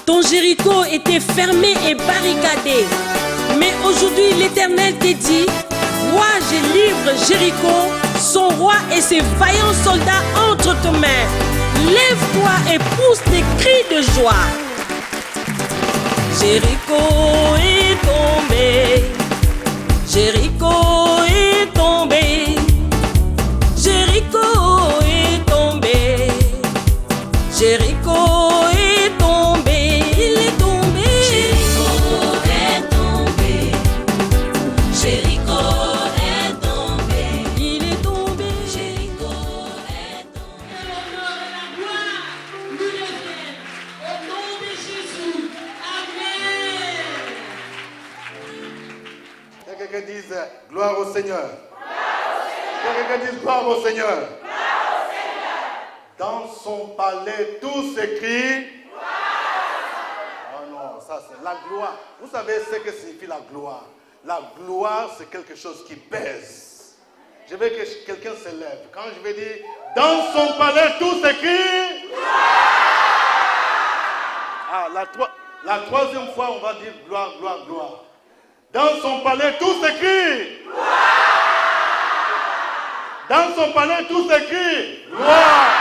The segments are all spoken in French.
ton Jéricho était fermé et barricadé. Mais aujourd'hui, l'Éternel te dit, moi je livre Jéricho, son roi et ses vaillants soldats entre tes mains. Lève-toi et pousse des cris de joie. Jéricho est tombé, Jéricho est tombé, Jéricho est tombé, Jéricho est tombé, il est tombé. Jéricho est tombé, Jéricho est tombé, Il est tombé. Jéricho est tombé. La gloire nous revient au nom de Jésus. Amen. Que quelqu'un dise gloire au Seigneur. Que quelqu'un dise gloire au Seigneur. Dans son palais, tout s'écrie. Oh non, ça c'est la gloire. Vous savez ce que signifie la gloire? La gloire, c'est quelque chose qui pèse. Je veux que quelqu'un se lève. Quand je vais dire, dans son palais, tout s'écrit. Ah, la troisième fois, on va dire gloire, gloire, gloire. Dans son palais, tout s'écrit. Dans son palais, tout s'écrit. Gloire,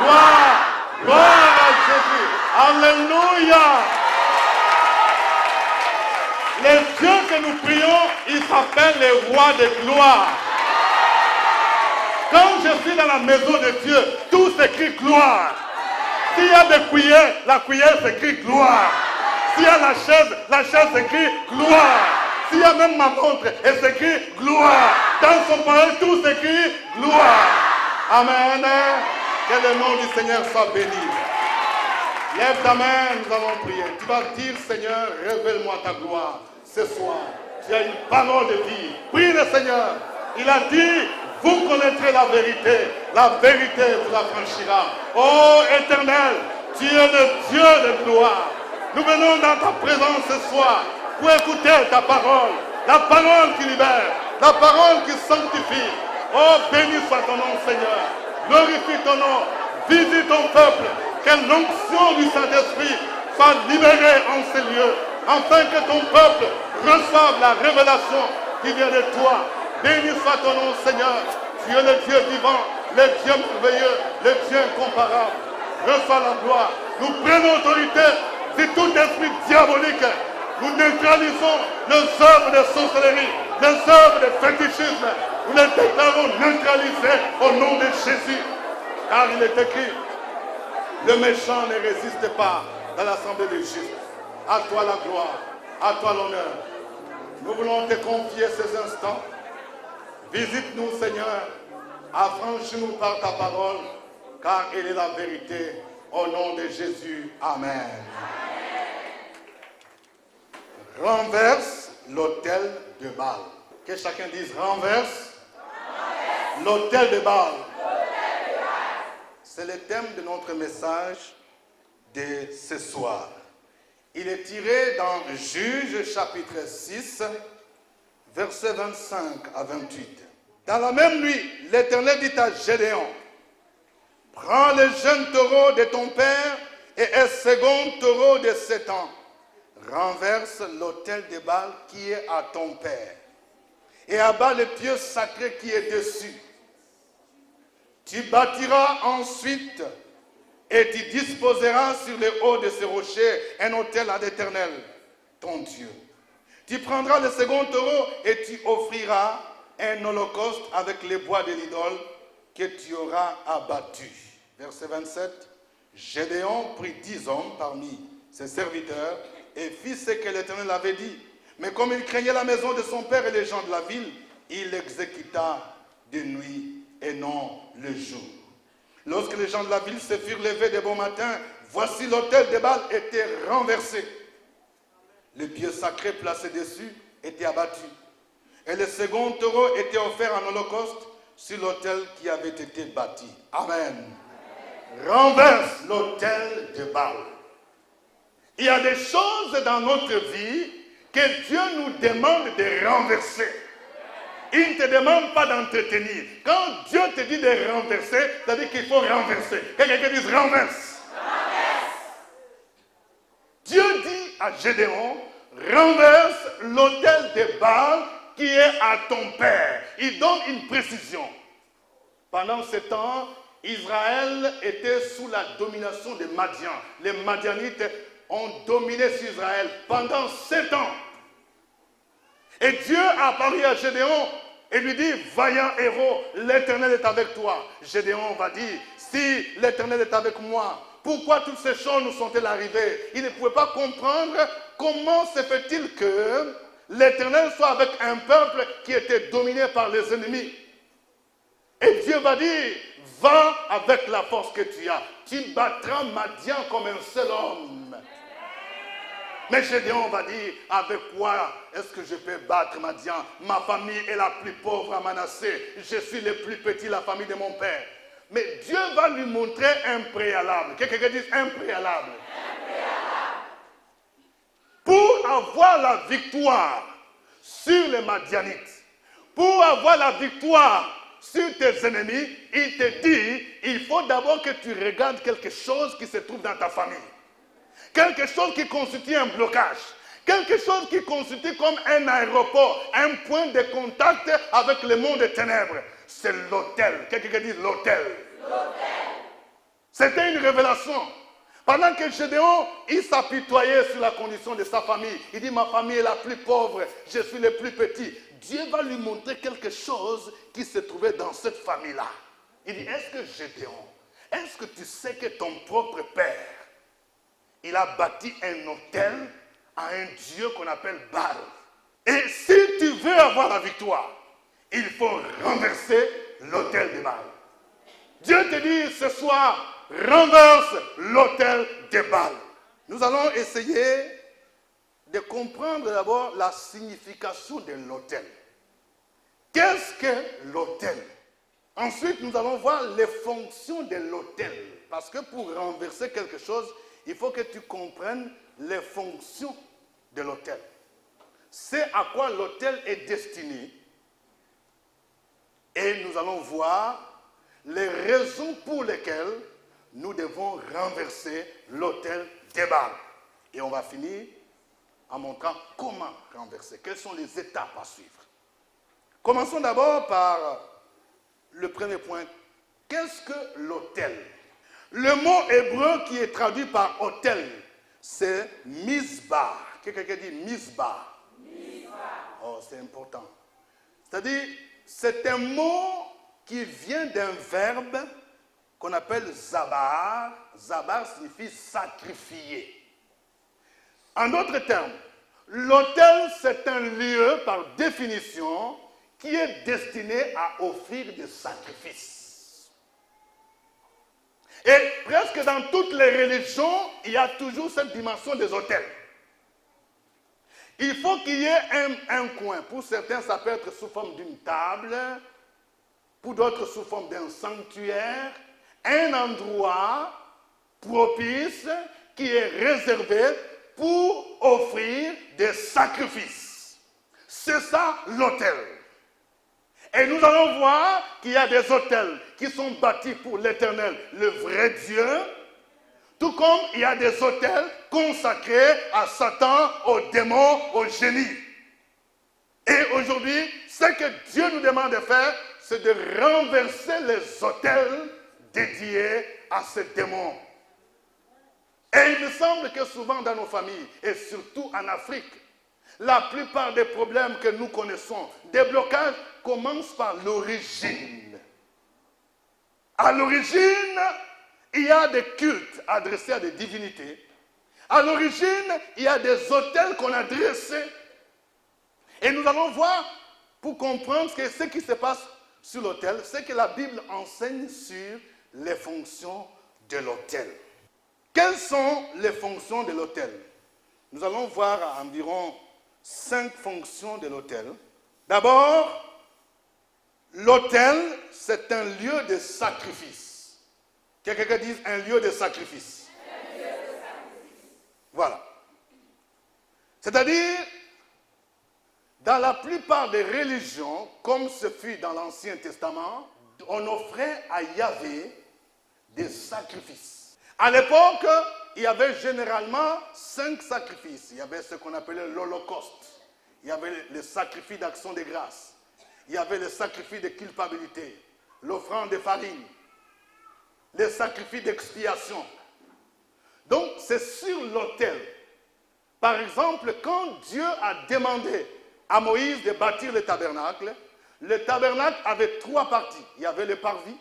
gloire, gloire à Jésus. Alléluia. Les dieux que nous prions, ils s'appellent les rois de gloire. Quand je suis dans la maison de Dieu, tout s'écrit gloire. S'il y a des cuillères, la cuillère s'écrit gloire. S'il y a la chaise s'écrit gloire. S'il y a même ma montre, elle s'écrit gloire. Dans son palais, tout s'écrit gloire. Amen. Que le nom du Seigneur soit béni. Lève ta main, nous allons prier. Tu vas dire, Seigneur, révèle-moi ta gloire ce soir. Tu as une parole de vie. Prie le Seigneur. Il a dit, vous connaîtrez la vérité vous affranchira. Oh Éternel, tu es le Dieu de gloire. Nous venons dans ta présence ce soir pour écouter ta parole, la parole qui libère, la parole qui sanctifie. Oh, béni soit ton nom, Seigneur. Glorifie ton nom. Visite ton peuple. Que l'onction du Saint-Esprit soit libérée en ces lieux, afin que ton peuple reçoive la révélation qui vient de toi. Béni soit ton nom, Seigneur. Tu es le Dieu vivant, le Dieu merveilleux, le Dieu incomparable. Reçois la gloire. Nous prenons autorité sur tout esprit diabolique. Nous neutralisons les œuvres de sorcellerie, les œuvres de fétichisme. Nous les déclarons neutralisées au nom de Jésus. Car il est écrit, le méchant ne résiste pas dans l'assemblée des justes. À toi la gloire, à toi l'honneur. Nous voulons te confier ces instants. Visite-nous, Seigneur. Affranchis-nous par ta parole, car elle est la vérité. Au nom de Jésus. Amen. Renverse l'autel de Baal. Que chacun dise renverse l'autel de Baal. C'est le thème de notre message de ce soir. Il est tiré dans Juges chapitre 6, versets 25 à 28. Dans la même nuit, l'Éternel dit à Gédéon, prends le jeune taureau de ton père et un second taureau de 7 ans. Renverse l'autel de Baal qui est à ton père et abat le pieu sacré qui est dessus. Tu bâtiras ensuite et tu disposeras sur le haut de ce rocher un autel à l'Éternel, ton Dieu. Tu prendras le second taureau et tu offriras un holocauste avec les bois de l'idole que tu auras abattu. Verset 27. Gédéon prit 10 hommes parmi ses serviteurs et fit ce que l'Éternel avait dit. Mais comme il craignait la maison de son père et les gens de la ville, il l'exécuta de nuit et non le jour. Lorsque les gens de la ville se furent levés de bon matin, voici l'autel de Baal était renversé. Le pieu sacré placé dessus était abattu. Et le second taureau était offert en holocauste sur l'autel qui avait été bâti. Amen. Renverse l'autel de Baal. Il y a des choses dans notre vie que Dieu nous demande de renverser. Il ne te demande pas d'entretenir. Quand Dieu te dit de renverser, ça veut dire qu'il faut renverser. Que quelqu'un dise renverse. Dieu à Gédéon, renverse l'autel de Baal qui est à ton père. Il donne une précision. Pendant ce temps, Israël était sous la domination des Madians. Les Madianites ont dominé sur Israël pendant 7 ans. Et Dieu a apparu à Gédéon et lui dit, vaillant héros, l'Éternel est avec toi. Gédéon va dire, si l'Éternel est avec moi, pourquoi toutes ces choses nous sont-elles arrivées? Il ne pouvait pas comprendre comment se fait-il que l'Éternel soit avec un peuple qui était dominé par les ennemis. Et Dieu va dire, va avec la force que tu as. Tu battras Madian comme un seul homme. Mais Gédéon va dire, avec quoi est-ce que je peux battre Madian? Ma famille est la plus pauvre à Manassé. Je suis le plus petit, la famille de mon père. Mais Dieu va lui montrer un préalable. Quelqu'un dit un préalable. Pour avoir la victoire sur les Madianites, pour avoir la victoire sur tes ennemis, il te dit, il faut d'abord que tu regardes quelque chose qui se trouve dans ta famille. Quelque chose qui constitue un blocage. Quelque chose qui constitue comme un aéroport, un point de contact avec le monde des ténèbres. C'est l'autel. Quelqu'un dit l'autel. C'était une révélation. Pendant que Gédéon, il s'apitoyait sur la condition de sa famille. Il dit, ma famille est la plus pauvre, je suis le plus petit. Dieu va lui montrer quelque chose qui se trouvait dans cette famille-là. Il dit, est-ce que Gédéon, est-ce que tu sais que ton propre père, il a bâti un autel à un Dieu qu'on appelle Baal. Et si tu veux avoir la victoire, il faut renverser l'autel de Baal. Dieu te dit ce soir, renverse l'autel de Baal. Nous allons essayer de comprendre d'abord la signification de l'autel. Qu'est-ce que l'autel? Ensuite, nous allons voir les fonctions de l'autel. Parce que pour renverser quelque chose, il faut que tu comprennes les fonctions de l'autel. C'est à quoi l'autel est destiné. Et nous allons voir les raisons pour lesquelles nous devons renverser l'autel de Baal. Et on va finir en montrant comment renverser. Quelles sont les étapes à suivre. Commençons d'abord par le premier point. Qu'est-ce que l'autel? Le mot hébreu qui est traduit par autel, c'est misbah. Quelqu'un dit misbah. Oh, c'est important. C'est-à-dire, c'est un mot qui vient d'un verbe qu'on appelle zabar. Zabar signifie sacrifier. En d'autres termes, l'autel, c'est un lieu, par définition, qui est destiné à offrir des sacrifices. Et presque dans toutes les religions, il y a toujours cette dimension des autels. Il faut qu'il y ait un coin. Pour certains, ça peut être sous forme d'une table. Pour d'autres, sous forme d'un sanctuaire. Un endroit propice qui est réservé pour offrir des sacrifices. C'est ça l'autel. Et nous allons voir qu'il y a des autels qui sont bâtis pour l'Éternel, le vrai Dieu, tout comme il y a des autels consacrés à Satan, aux démons, aux génies. Et aujourd'hui, ce que Dieu nous demande de faire, c'est de renverser les autels dédiés à ces démons. Et il me semble que souvent dans nos familles, et surtout en Afrique, la plupart des problèmes que nous connaissons, des blocages, commencent par l'origine. À l'origine, il y a des cultes adressés à des divinités. À l'origine, il y a des autels qu'on a dressés. Et nous allons voir, pour comprendre ce qui se passe sur l'autel, c'est que la Bible enseigne sur les fonctions de l'autel. Quelles sont les fonctions de l'autel? Nous allons voir environ 5 fonctions de l'autel. D'abord, l'autel, c'est un lieu de sacrifice. Quelqu'un dise un lieu de sacrifice. Un lieu de sacrifice. Voilà. C'est-à-dire, dans la plupart des religions, comme ce fut dans l'Ancien Testament, on offrait à Yahvé des sacrifices. À l'époque, il y avait généralement 5 sacrifices. Il y avait ce qu'on appelait l'Holocauste. Il y avait le sacrifice d'action de grâce. Il y avait le sacrifice de culpabilité, l'offrande de farine, le sacrifice d'expiation. Donc, c'est sur l'autel. Par exemple, quand Dieu a demandé à Moïse de bâtir le tabernacle avait 3 parties. Il y avait le parvis,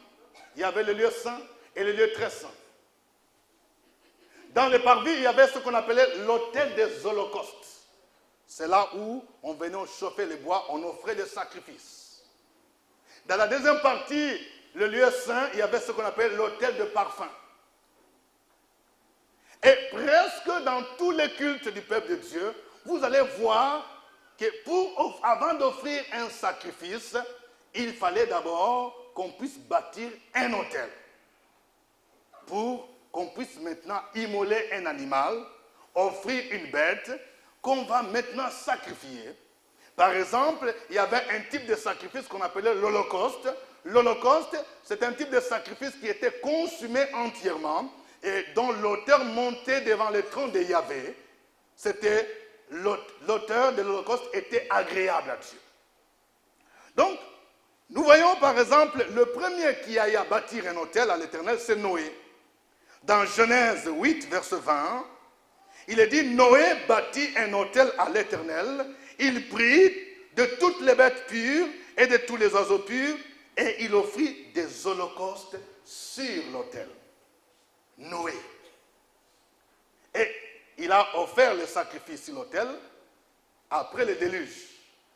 il y avait le lieu saint et le lieu très saint. Dans le parvis, il y avait ce qu'on appelait l'autel des holocaustes. C'est là où on venait chauffer les bois, on offrait des sacrifices. Dans la deuxième partie, le lieu saint, il y avait ce qu'on appelle l'autel de parfum. Et presque dans tous les cultes du peuple de Dieu, vous allez voir que avant d'offrir un sacrifice, il fallait d'abord qu'on puisse bâtir un autel. Pour qu'on puisse maintenant immoler un animal, offrir une bête, qu'on va maintenant sacrifier. Par exemple, il y avait un type de sacrifice qu'on appelait l'Holocauste. L'Holocauste, c'est un type de sacrifice qui était consumé entièrement et dont l'auteur montait devant le trône de Yahvé. L'auteur de l'Holocauste était agréable à Dieu. Donc, nous voyons par exemple, le premier qui a bâtir un autel à l'Éternel, c'est Noé. Dans Genèse 8, verset 20, il est dit, Noé bâtit un autel à l'Éternel, il prit de toutes les bêtes pures et de tous les oiseaux purs, et il offrit des holocaustes sur l'autel. Noé. Et il a offert le sacrifice sur l'autel après le déluge.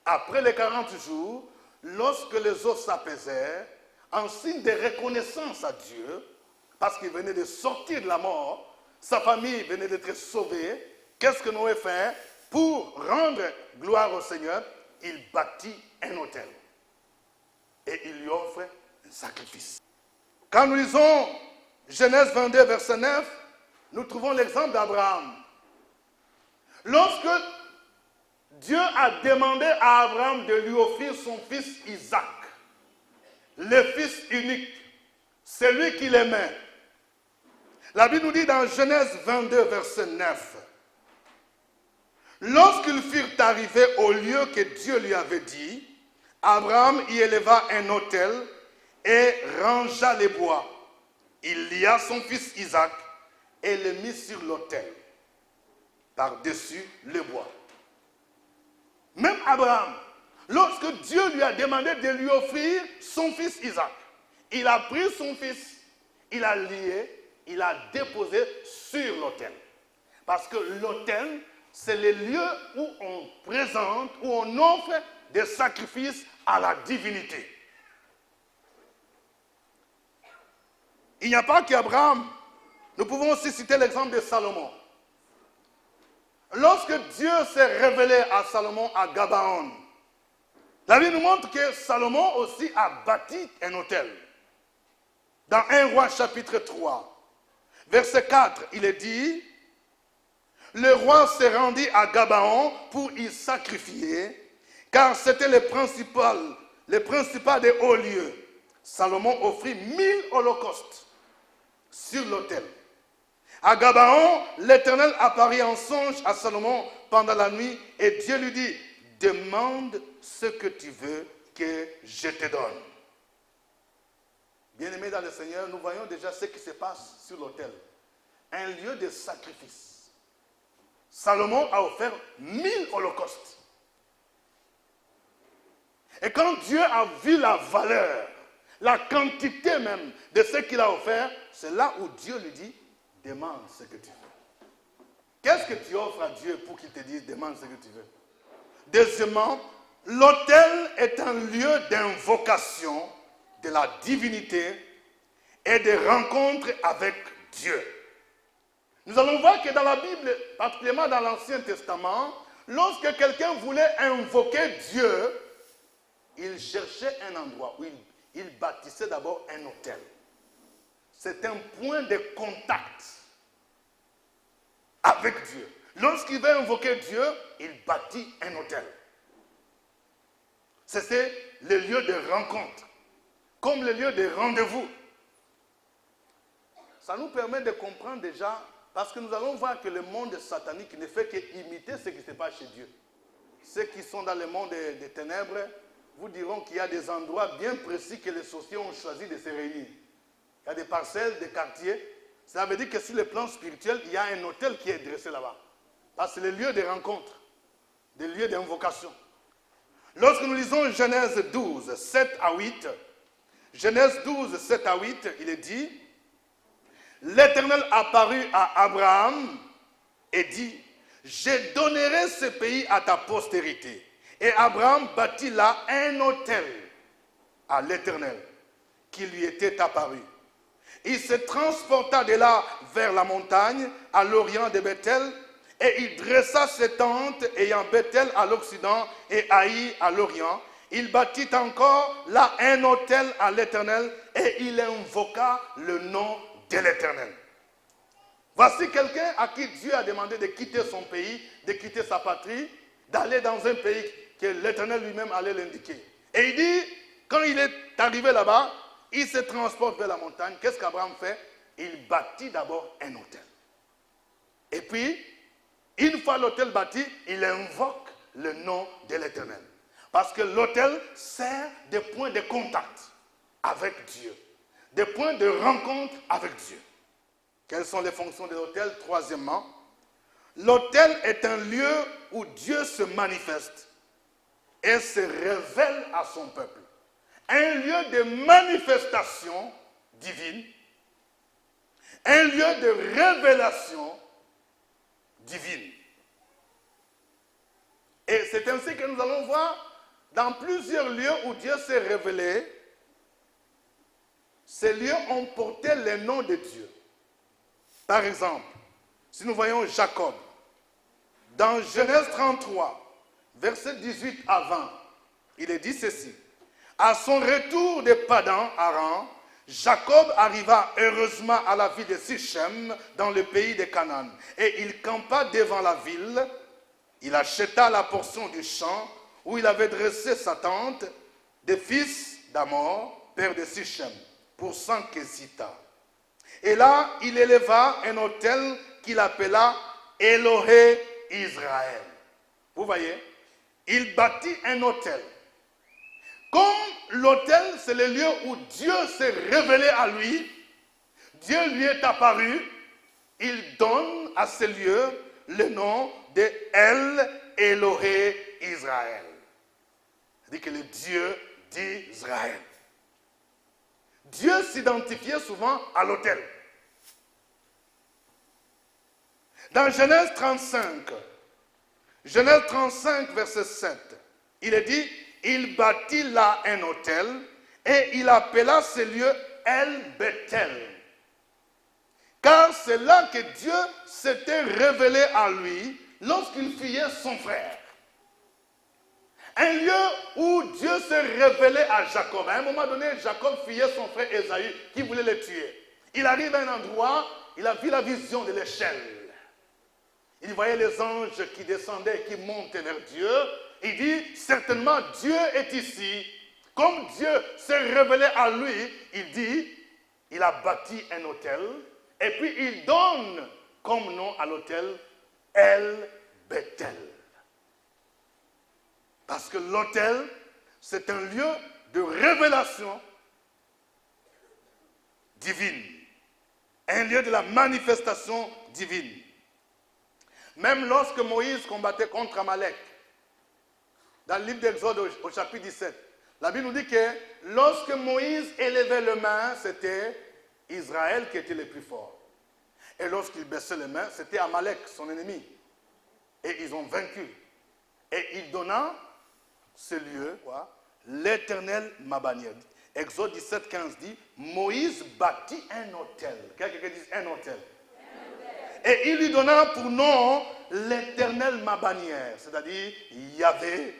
Après les 40 jours, lorsque les eaux s'apaisèrent, en signe de reconnaissance à Dieu, parce qu'il venait de sortir de la mort, sa famille venait d'être sauvée, qu'est-ce que Noé fait? Pour rendre gloire au Seigneur, il bâtit un autel. Et il lui offre un sacrifice. Quand nous lisons Genèse 22, verset 9, nous trouvons l'exemple d'Abraham. Lorsque Dieu a demandé à Abraham de lui offrir son fils Isaac, le fils unique, celui qu'il aimait. La Bible nous dit dans Genèse 22, verset 9, lorsqu'ils furent arrivés au lieu que Dieu lui avait dit, Abraham y éleva un autel et rangea les bois. Il lia son fils Isaac et le mit sur l'autel, par-dessus le bois. Même Abraham, lorsque Dieu lui a demandé de lui offrir son fils Isaac, il a pris son fils, il a lié, il a déposé sur l'autel. Parce que l'autel, c'est le lieu où on présente, où on offre des sacrifices à la divinité. Il n'y a pas qu'Abraham. Nous pouvons aussi citer l'exemple de Salomon. Lorsque Dieu s'est révélé à Salomon à Gabaon, la Bible nous montre que Salomon aussi a bâti un autel. Dans 1 Roi chapitre 3, verset 4, il est dit, le roi se rendit à Gabaon pour y sacrifier, car c'était le principal des hauts lieux. Salomon offrit 1000 holocaustes sur l'autel. À Gabaon, l'Éternel apparut en songe à Salomon pendant la nuit et Dieu lui dit, demande ce que tu veux que je te donne. Bien-aimés dans le Seigneur, nous voyons déjà ce qui se passe sur l'autel. Un lieu de sacrifice. Salomon a offert 1000 holocaustes. Et quand Dieu a vu la valeur, la quantité même de ce qu'il a offert, c'est là où Dieu lui dit, demande ce que tu veux. Qu'est-ce que tu offres à Dieu pour qu'il te dise, demande ce que tu veux? Deuxièmement, l'autel est un lieu d'invocation de la divinité et de rencontre avec Dieu. Nous allons voir que dans la Bible, particulièrement dans l'Ancien Testament, lorsque quelqu'un voulait invoquer Dieu, il cherchait un endroit où il bâtissait d'abord un autel. C'est un point de contact avec Dieu. Lorsqu'il veut invoquer Dieu, il bâtit un autel. C'est le lieu de rencontre, comme le lieu de rendez-vous. Ça nous permet de comprendre déjà Parce que nous allons voir que le monde satanique ne fait qu'imiter ce qui se passe chez Dieu. Ceux qui sont dans le monde des ténèbres vous diront qu'il y a des endroits bien précis que les sorciers ont choisi de se réunir. Il y a des parcelles, des quartiers. Ça veut dire que sur le plan spirituel, il y a un hôtel qui est dressé là-bas. Parce que c'est le lieu de rencontre, des lieux d'invocation. Lorsque nous lisons Genèse 12, 7 à 8, Genèse 12, 7 à 8, il est dit, l'Éternel apparut à Abraham et dit, je donnerai ce pays à ta postérité. Et Abraham bâtit là un autel à l'Éternel qui lui était apparu. Il se transporta de là vers la montagne à l'orient de Bethel et il dressa ses tentes ayant Bethel à l'occident et Haï à l'orient. Il bâtit encore là un autel à l'Éternel et il invoqua le nom de l'Éternel. Voici quelqu'un à qui Dieu a demandé de quitter son pays, de quitter sa patrie, d'aller dans un pays que l'Éternel lui-même allait l'indiquer. Et il dit, quand il est arrivé là-bas, il se transporte vers la montagne. Qu'est-ce qu'Abraham fait? Il bâtit d'abord un autel. Et puis, une fois l'autel bâti, il invoque le nom de l'Éternel. Parce que l'autel sert de point de contact avec Dieu, des points de rencontre avec Dieu. Quelles sont les fonctions de l'autel? Troisièmement, l'autel est un lieu où Dieu se manifeste et se révèle à son peuple. Un lieu de manifestation divine, un lieu de révélation divine. Et c'est ainsi que nous allons voir dans plusieurs lieux où Dieu s'est révélé, ces lieux ont porté le nom de Dieu. Par exemple, si nous voyons Jacob, dans Genèse 33, versets 18 à 20, il est dit ceci. À son retour de Padan Aram, Jacob arriva heureusement à la ville de Sichem, dans le pays de Canaan. Et il campa devant la ville. Il acheta la portion du champ où il avait dressé sa tente des fils d'Amor, père de Sichem, pour 100 késita. Et là, il éleva un autel qu'il appela Elohé Israël. Vous voyez, il bâtit un autel. Comme l'autel, c'est le lieu où Dieu s'est révélé à lui, Dieu lui est apparu, il donne à ce lieu le nom de El Elohé Israël. C'est-à-dire que le Dieu d'Israël. Dieu s'identifiait souvent à l'autel. Dans Genèse 35, verset 7, il est dit, il bâtit là un autel et il appela ce lieu El Bethel. Car c'est là que Dieu s'était révélé à lui lorsqu'il fuyait son frère. Un lieu où Dieu s'est révélé à Jacob. À un moment donné, Jacob fuyait son frère Ésaü qui voulait le tuer. Il arrive à un endroit, il a vu la vision de l'échelle. Il voyait les anges qui descendaient et qui montaient vers Dieu. Il dit, certainement Dieu est ici. Comme Dieu s'est révélé à lui, il dit, il a bâti un autel. Et puis il donne comme nom à l'autel El Bethel. Parce que l'autel, c'est un lieu de révélation divine. Un lieu de la manifestation divine. Même lorsque Moïse combattait contre Amalek, dans le livre d'Exode au chapitre 17, la Bible nous dit que lorsque Moïse élevait les mains, c'était Israël qui était le plus fort. Et lorsqu'il baissait les mains, c'était Amalek, son ennemi. Et ils ont vaincu. Et il donna ce lieu, l'Éternel ma bannière. Exode 17, 15 dit, Moïse bâtit un autel. Quelqu'un dit un autel. Et il lui donna pour nom l'Éternel ma bannière. C'est-à-dire, Yahvé.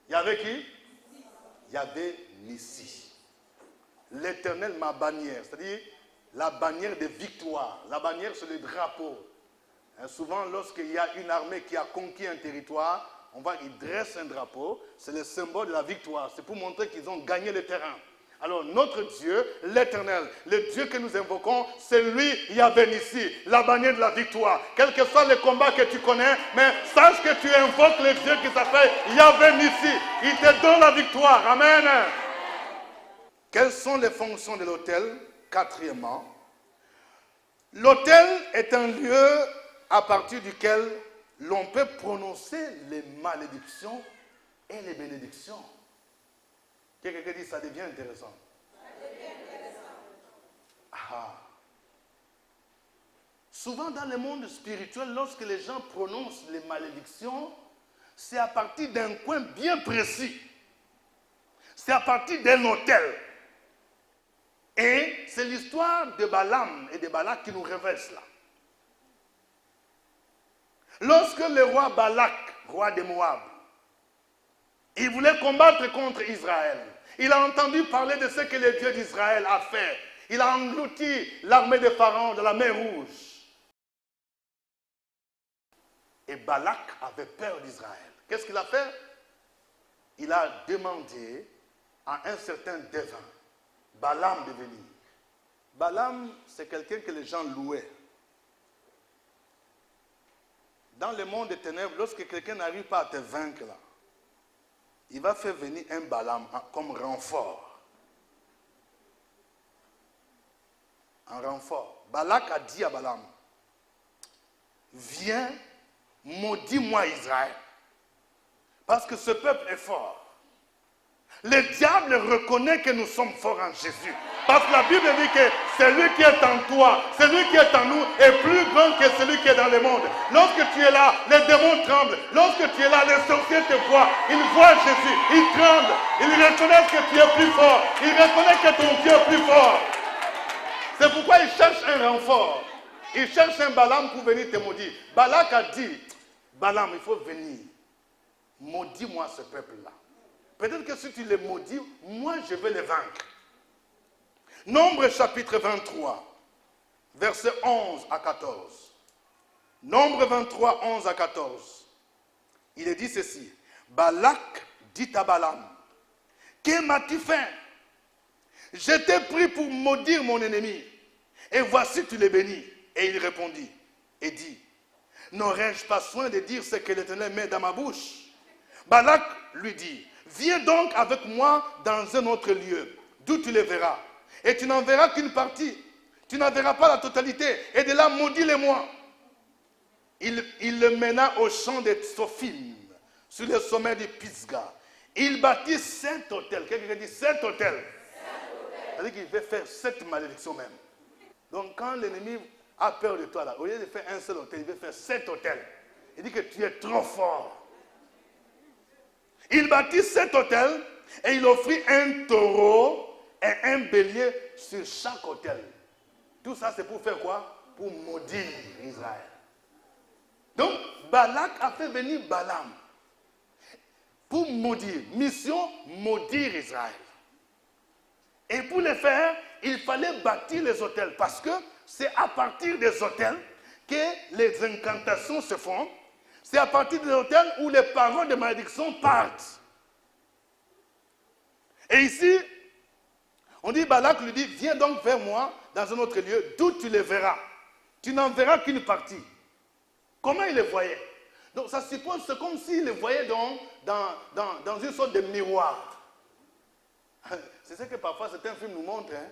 Yahvé qui? Yahvé Nissi. L'Éternel ma bannière. C'est-à-dire, la bannière de victoire. La bannière, c'est le drapeau. Souvent, lorsqu'il y a une armée qui a conquis un territoire, il dresse un drapeau. C'est le symbole de la victoire. C'est pour montrer qu'ils ont gagné le terrain. Alors notre Dieu, l'Éternel, le Dieu que nous invoquons, c'est lui, Yahvé Nissi, la bannière de la victoire. Quel que soit le combat que tu connais, mais sache que tu invoques le Dieu qui s'appelle Yahvé Nissi. Il te donne la victoire. Amen. Quelles sont les fonctions de l'autel? Quatrièmement, l'autel est un lieu à partir duquel l'on peut prononcer les malédictions et les bénédictions. Quelqu'un dit, ça devient intéressant. Ah. Souvent dans le monde spirituel, lorsque les gens prononcent les malédictions, c'est à partir d'un coin bien précis. C'est à partir d'un autel. Et c'est l'histoire de Balaam et de Balak qui nous révèle cela. Lorsque le roi Balak, roi de Moab, il voulait combattre contre Israël, il a entendu parler de ce que le Dieu d'Israël a fait. Il a englouti l'armée de Pharaon de la mer Rouge. Et Balak avait peur d'Israël. Qu'est-ce qu'il a fait? Il a demandé à un certain devin, Balaam, de venir. Balaam, c'est quelqu'un que les gens louaient. Dans le monde des ténèbres, lorsque quelqu'un n'arrive pas à te vaincre, là, il va faire venir un Balaam comme renfort. Un renfort. Balak a dit à Balaam, viens, maudis-moi Israël, parce que ce peuple est fort. Le diable reconnaît que nous sommes forts en Jésus. Parce que la Bible dit que celui qui est en toi, celui qui est en nous, est plus grand que celui qui est dans le monde. Lorsque tu es là, les démons tremblent. Lorsque tu es là, les sorciers te voient. Ils voient Jésus, ils tremblent. Ils reconnaissent que tu es plus fort. Ils reconnaissent que ton Dieu est plus fort. C'est pourquoi ils cherchent un renfort. Ils cherchent un Balaam pour venir te maudire. Balak a dit, Balaam, il faut venir. Maudis-moi ce peuple-là. Peut-être que si tu les maudis, moi je vais les vaincre. Nombre chapitre 23, versets 11 à 14. Nombre 23, 11 à 14. Il est dit ceci. Balak dit à Balaam, que m'as-tu fait? Je t'ai pris pour maudire mon ennemi. Et voici tu les bénis. Et il répondit et dit, n'aurais-je pas soin de dire ce que l'Éternel met dans ma bouche? Balak lui dit, viens donc avec moi dans un autre lieu, d'où tu les verras. Et tu n'en verras qu'une partie. Tu n'en verras pas la totalité. Et de là, maudis-les-moi. Il le mena au champ de Sophim, sur le sommet de Pisga. Il bâtit 7 hôtels. Quelqu'un dit 7 hôtels. C'est-à-dire qu'il veut faire 7 malédictions même. Donc quand l'ennemi a peur de toi, là, au lieu de faire un seul hôtel, il veut faire 7 hôtels. Il dit que tu es trop fort. Il bâtit 7 hôtels et il offrit un taureau et un bélier sur chaque hôtel. Tout ça, c'est pour faire quoi? Pour maudire Israël. Donc, Balak a fait venir Balaam pour maudire. Mission, maudire Israël. Et pour le faire, il fallait bâtir les hôtels parce que c'est à partir des hôtels que les incantations se font. C'est à partir des hôtels où les paroles de malédiction partent. Et ici, on dit, Balak lui dit, viens donc vers moi dans un autre lieu, d'où tu les verras. Tu n'en verras qu'une partie. Comment il les voyait? Donc ça suppose, c'est comme s'il les voyait dans une sorte de miroir. C'est ce que parfois certains films nous montrent. Hein?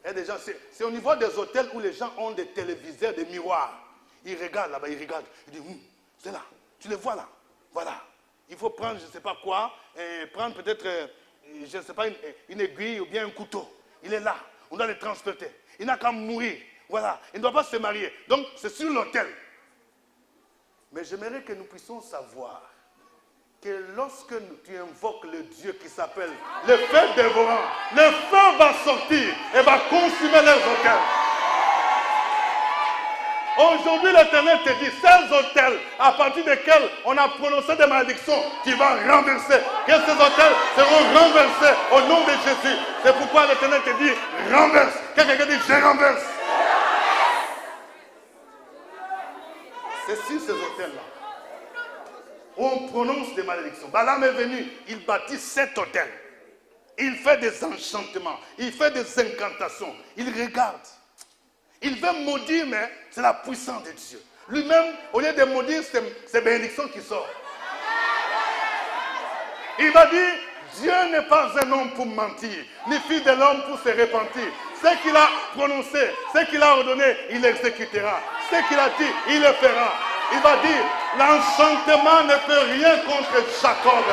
Et des gens, c'est au niveau des hôtels où les gens ont des téléviseurs, des miroirs. Ils regardent là-bas, ils regardent. Ils disent, c'est là, tu les vois là. Voilà. Il faut prendre, je ne sais pas quoi, et prendre peut-être, je ne sais pas, une aiguille ou bien un couteau. Il est là, on doit le transporter. Il n'a qu'à mourir. Voilà, il ne doit pas se marier. Donc, c'est sur l'autel. Mais j'aimerais que nous puissions savoir que lorsque tu invoques le Dieu qui s'appelle le feu dévorant, le feu va sortir et va consumer les hôtels. Aujourd'hui, l'Éternel te dit, ces hôtels à partir desquels on a prononcé des malédictions, tu vas renverser. Que ces hôtels seront renversés au nom de Jésus. C'est pourquoi l'Éternel te dit, renverse. Quelqu'un dit, je renverse. C'est sur ces hôtels-là où on prononce des malédictions. Balaam est venu, il bâtit 7 hôtels. il fait des enchantements, il fait des incantations, il regarde. Il veut maudire, mais c'est la puissance de Dieu. Lui-même, au lieu de maudire, c'est bénédiction qui sort. Il va dire, Dieu n'est pas un homme pour mentir, ni fils de l'homme pour se repentir. Ce qu'il a prononcé, ce qu'il a ordonné, il exécutera. Ce qu'il a dit, il le fera. Il va dire, l'enchantement ne peut rien contre Jacob.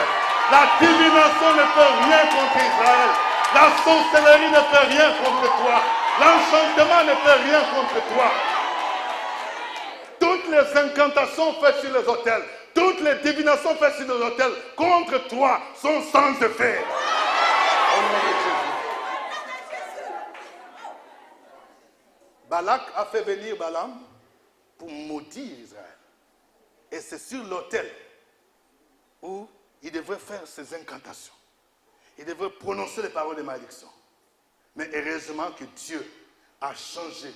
La divination ne peut rien contre Israël. La sorcellerie ne peut rien contre toi. L'enchantement ne peut rien contre toi. Toutes les incantations faites sur les autels, toutes les divinations faites sur les autels contre toi sont sans effet. Au nom de Jésus. Balak a fait venir Balaam pour maudire Israël. Et c'est sur l'autel où il devrait faire ses incantations. Il devrait prononcer les paroles de malédiction. Mais heureusement que Dieu a changé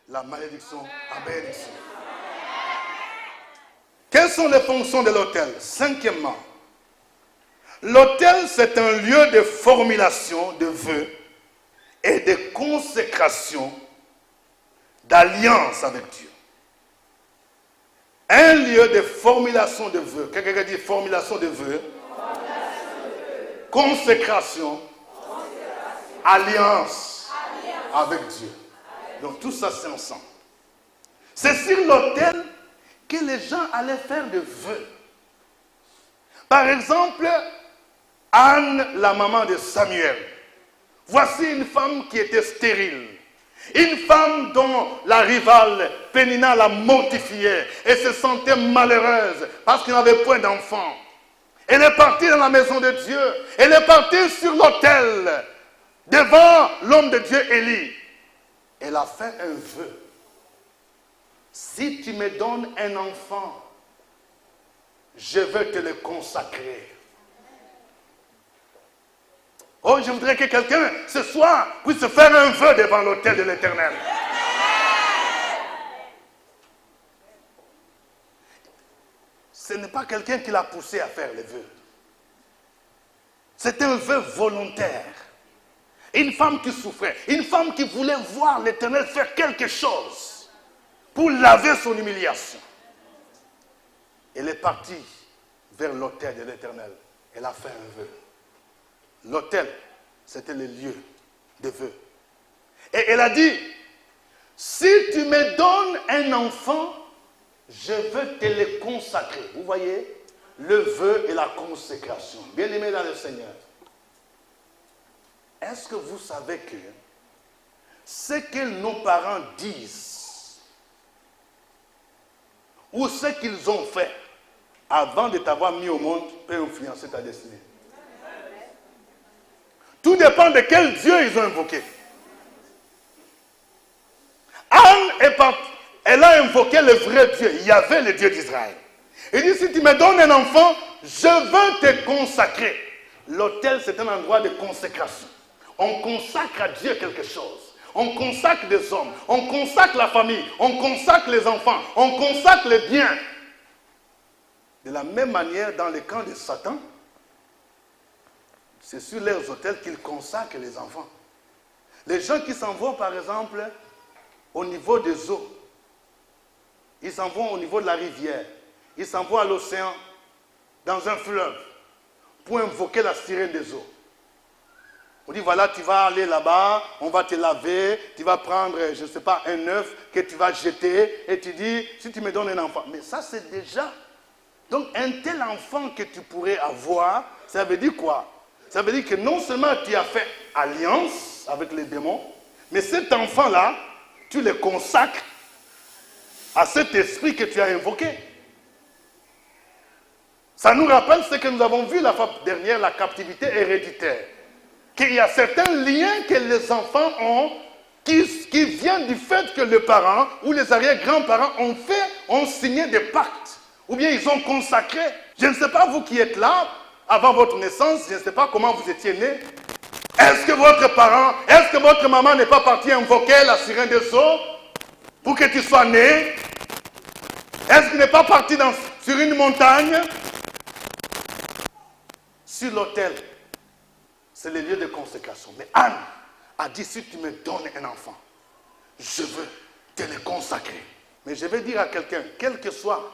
la malédiction en bénédiction. Quelles sont les fonctions de l'autel? Cinquièmement, l'autel c'est un lieu de formulation de vœux et de consécration, d'alliance avec Dieu. Un lieu de formulation de vœux. Quelqu'un dit formulation de vœux. Consécration. Alliance avec Dieu. Donc tout ça c'est ensemble. C'est sur l'autel que les gens allaient faire des vœux. Par exemple, Anne, la maman de Samuel. Voici une femme qui était stérile. Une femme dont la rivale Pénina la mortifiait et se sentait malheureuse parce qu'elle n'avait point d'enfant. Elle est partie dans la maison de Dieu. Elle est partie sur l'autel devant l'homme de Dieu Élie. Elle a fait un vœu. Si tu me donnes un enfant, je veux te le consacrer. Oh, je voudrais que quelqu'un, ce soir, puisse faire un vœu devant l'autel de l'Éternel. Ce n'est pas quelqu'un qui l'a poussé à faire les vœux. C'est un vœu volontaire. Une femme qui souffrait, une femme qui voulait voir l'Éternel faire quelque chose pour laver son humiliation. Elle est partie vers l'autel de l'Éternel. Elle a fait un vœu. L'autel, c'était le lieu de vœux. Et elle a dit, si tu me donnes un enfant, je veux te le consacrer. Vous voyez, le vœu et la consécration. Bien-aimés dans le Seigneur, est-ce que vous savez que ce que nos parents disent ou ce qu'ils ont fait avant de t'avoir mis au monde peut influencer ta destinée? Tout dépend de quel Dieu ils ont invoqué. Anne est partie, elle a invoqué le vrai Dieu. Il y avait le Dieu d'Israël. Il dit, si tu me donnes un enfant, je veux te consacrer. L'autel, c'est un endroit de consécration. On consacre à Dieu quelque chose. On consacre des hommes. On consacre la famille. On consacre les enfants. On consacre les biens. De la même manière, dans le camp de Satan, c'est sur leurs autels qu'ils consacrent les enfants. Les gens qui s'en vont, par exemple, au niveau des eaux, ils s'en vont au niveau de la rivière, ils s'en vont à l'océan, dans un fleuve, pour invoquer la sirène des eaux. On dit, voilà, tu vas aller là-bas, on va te laver, tu vas prendre, je ne sais pas, un œuf que tu vas jeter, et tu dis, si tu me donnes un enfant. Mais ça, c'est déjà. Donc, un tel enfant que tu pourrais avoir, ça veut dire quoi? Ça veut dire que non seulement tu as fait alliance avec les démons, mais cet enfant-là, tu le consacres à cet esprit que tu as invoqué. Ça nous rappelle ce que nous avons vu la fois dernière, la captivité héréditaire. Qu'il y a certains liens que les enfants ont qui viennent du fait que les parents ou les arrière-grands-parents ont signé des pactes. Ou bien ils ont consacré. Je ne sais pas vous qui êtes là, avant votre naissance, je ne sais pas comment vous étiez né. Est-ce que votre parent, est-ce que votre maman n'est pas partie invoquer la sirène des eaux pour que tu sois né? Est-ce qu'il n'est pas parti sur une montagne? Sur l'autel, c'est le lieu de consécration. Mais Anne a dit, si tu me donnes un enfant, je veux te le consacrer. Mais je vais dire à quelqu'un, quel que soit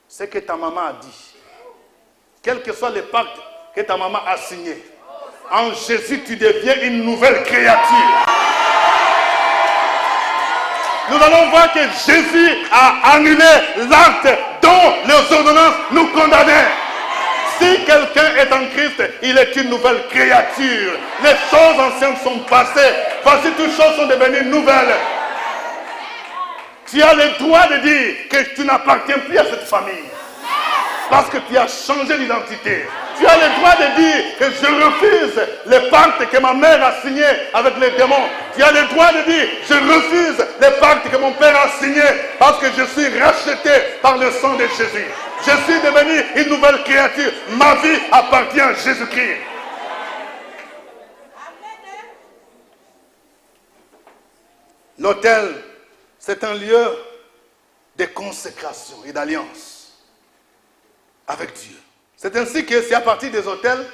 ce que ta maman a dit, quel que soit le pacte que ta maman a signé, en Jésus, tu deviens une nouvelle créature. Nous allons voir que Jésus a annulé l'acte dont les ordonnances nous condamnaient. Si quelqu'un est en Christ, il est une nouvelle créature. Les choses anciennes sont passées. Voici, toutes choses sont devenues nouvelles. Tu as le droit de dire que tu n'appartiens plus à cette famille. Parce que tu as changé d'identité. Tu as le droit de dire que je refuse le pacte que ma mère a signé avec les démons. Tu as le droit de dire je refuse le pacte que mon père a signé parce que je suis racheté par le sang de Jésus. Je suis devenu une nouvelle créature. Ma vie appartient à Jésus-Christ. L'autel, c'est un lieu de consécration et d'alliance avec Dieu. C'est ainsi que c'est à partir des autels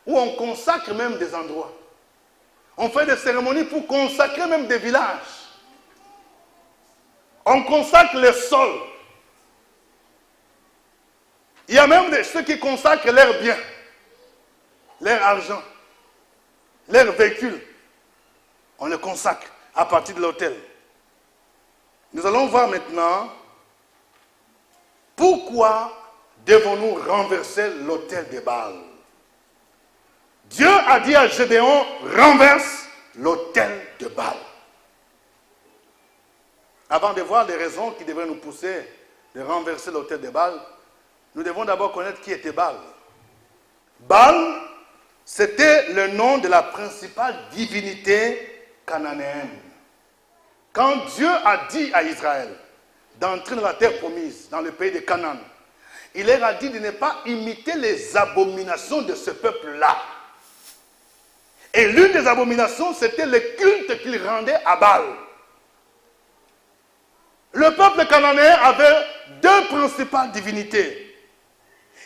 où on consacre même des endroits. On fait des cérémonies pour consacrer même des villages. On consacre les sols. Il y a même ceux qui consacrent leurs biens, leur argent, leurs véhicules. On les consacre à partir de l'autel. Nous allons voir maintenant pourquoi devons-nous renverser l'autel de Baal. Dieu a dit à Gédéon, renverse l'autel de Baal. Avant de voir les raisons qui devraient nous pousser de renverser l'autel de Baal, nous devons d'abord connaître qui était Baal. Baal, c'était le nom de la principale divinité cananéenne. Quand Dieu a dit à Israël d'entrer dans la terre promise, dans le pays de Canaan, il leur a dit de ne pas imiter les abominations de ce peuple-là. Et l'une des abominations, c'était le culte qu'ils rendaient à Baal. Le peuple cananéen avait deux principales divinités.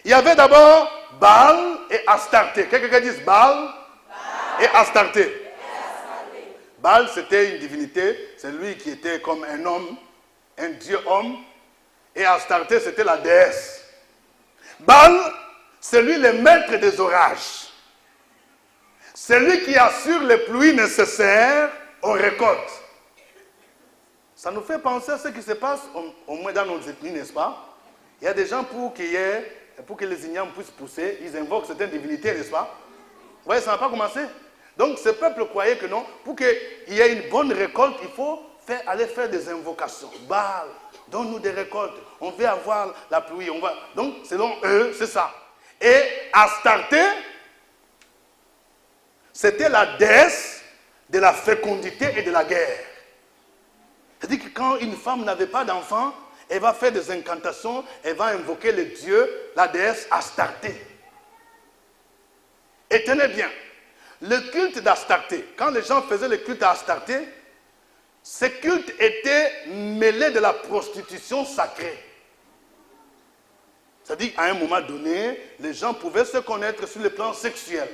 Il y avait d'abord Baal et Astarté. Quelqu'un dise Baal et Astarté. Baal, c'était une divinité, c'est lui qui était comme un homme, un dieu homme. Et Astarté, c'était la déesse. Baal, c'est lui le maître des orages. C'est lui qui assure les pluies nécessaires aux récoltes. Ça nous fait penser à ce qui se passe au moins dans nos ethnies, n'est-ce pas? Il y a des gens pour que les ignames puissent pousser, ils invoquent certaines divinités, n'est-ce pas? Vous voyez, ça n'a pas commencé. Donc ce peuple croyait que non, pour qu'il y ait une bonne récolte, il faut aller faire des invocations. Baal, donne-nous des récoltes, on veut avoir la pluie. Donc selon eux, c'est ça. Et Astarté, c'était la déesse de la fécondité et de la guerre. C'est-à-dire que quand une femme n'avait pas d'enfant, elle va faire des incantations, elle va invoquer le dieu, la déesse Astarté. Et tenez bien, le culte d'Astarté, quand les gens faisaient le culte à Astarté, ce culte était mêlé de la prostitution sacrée. C'est-à-dire qu'à un moment donné, les gens pouvaient se connaître sur le plan sexuel.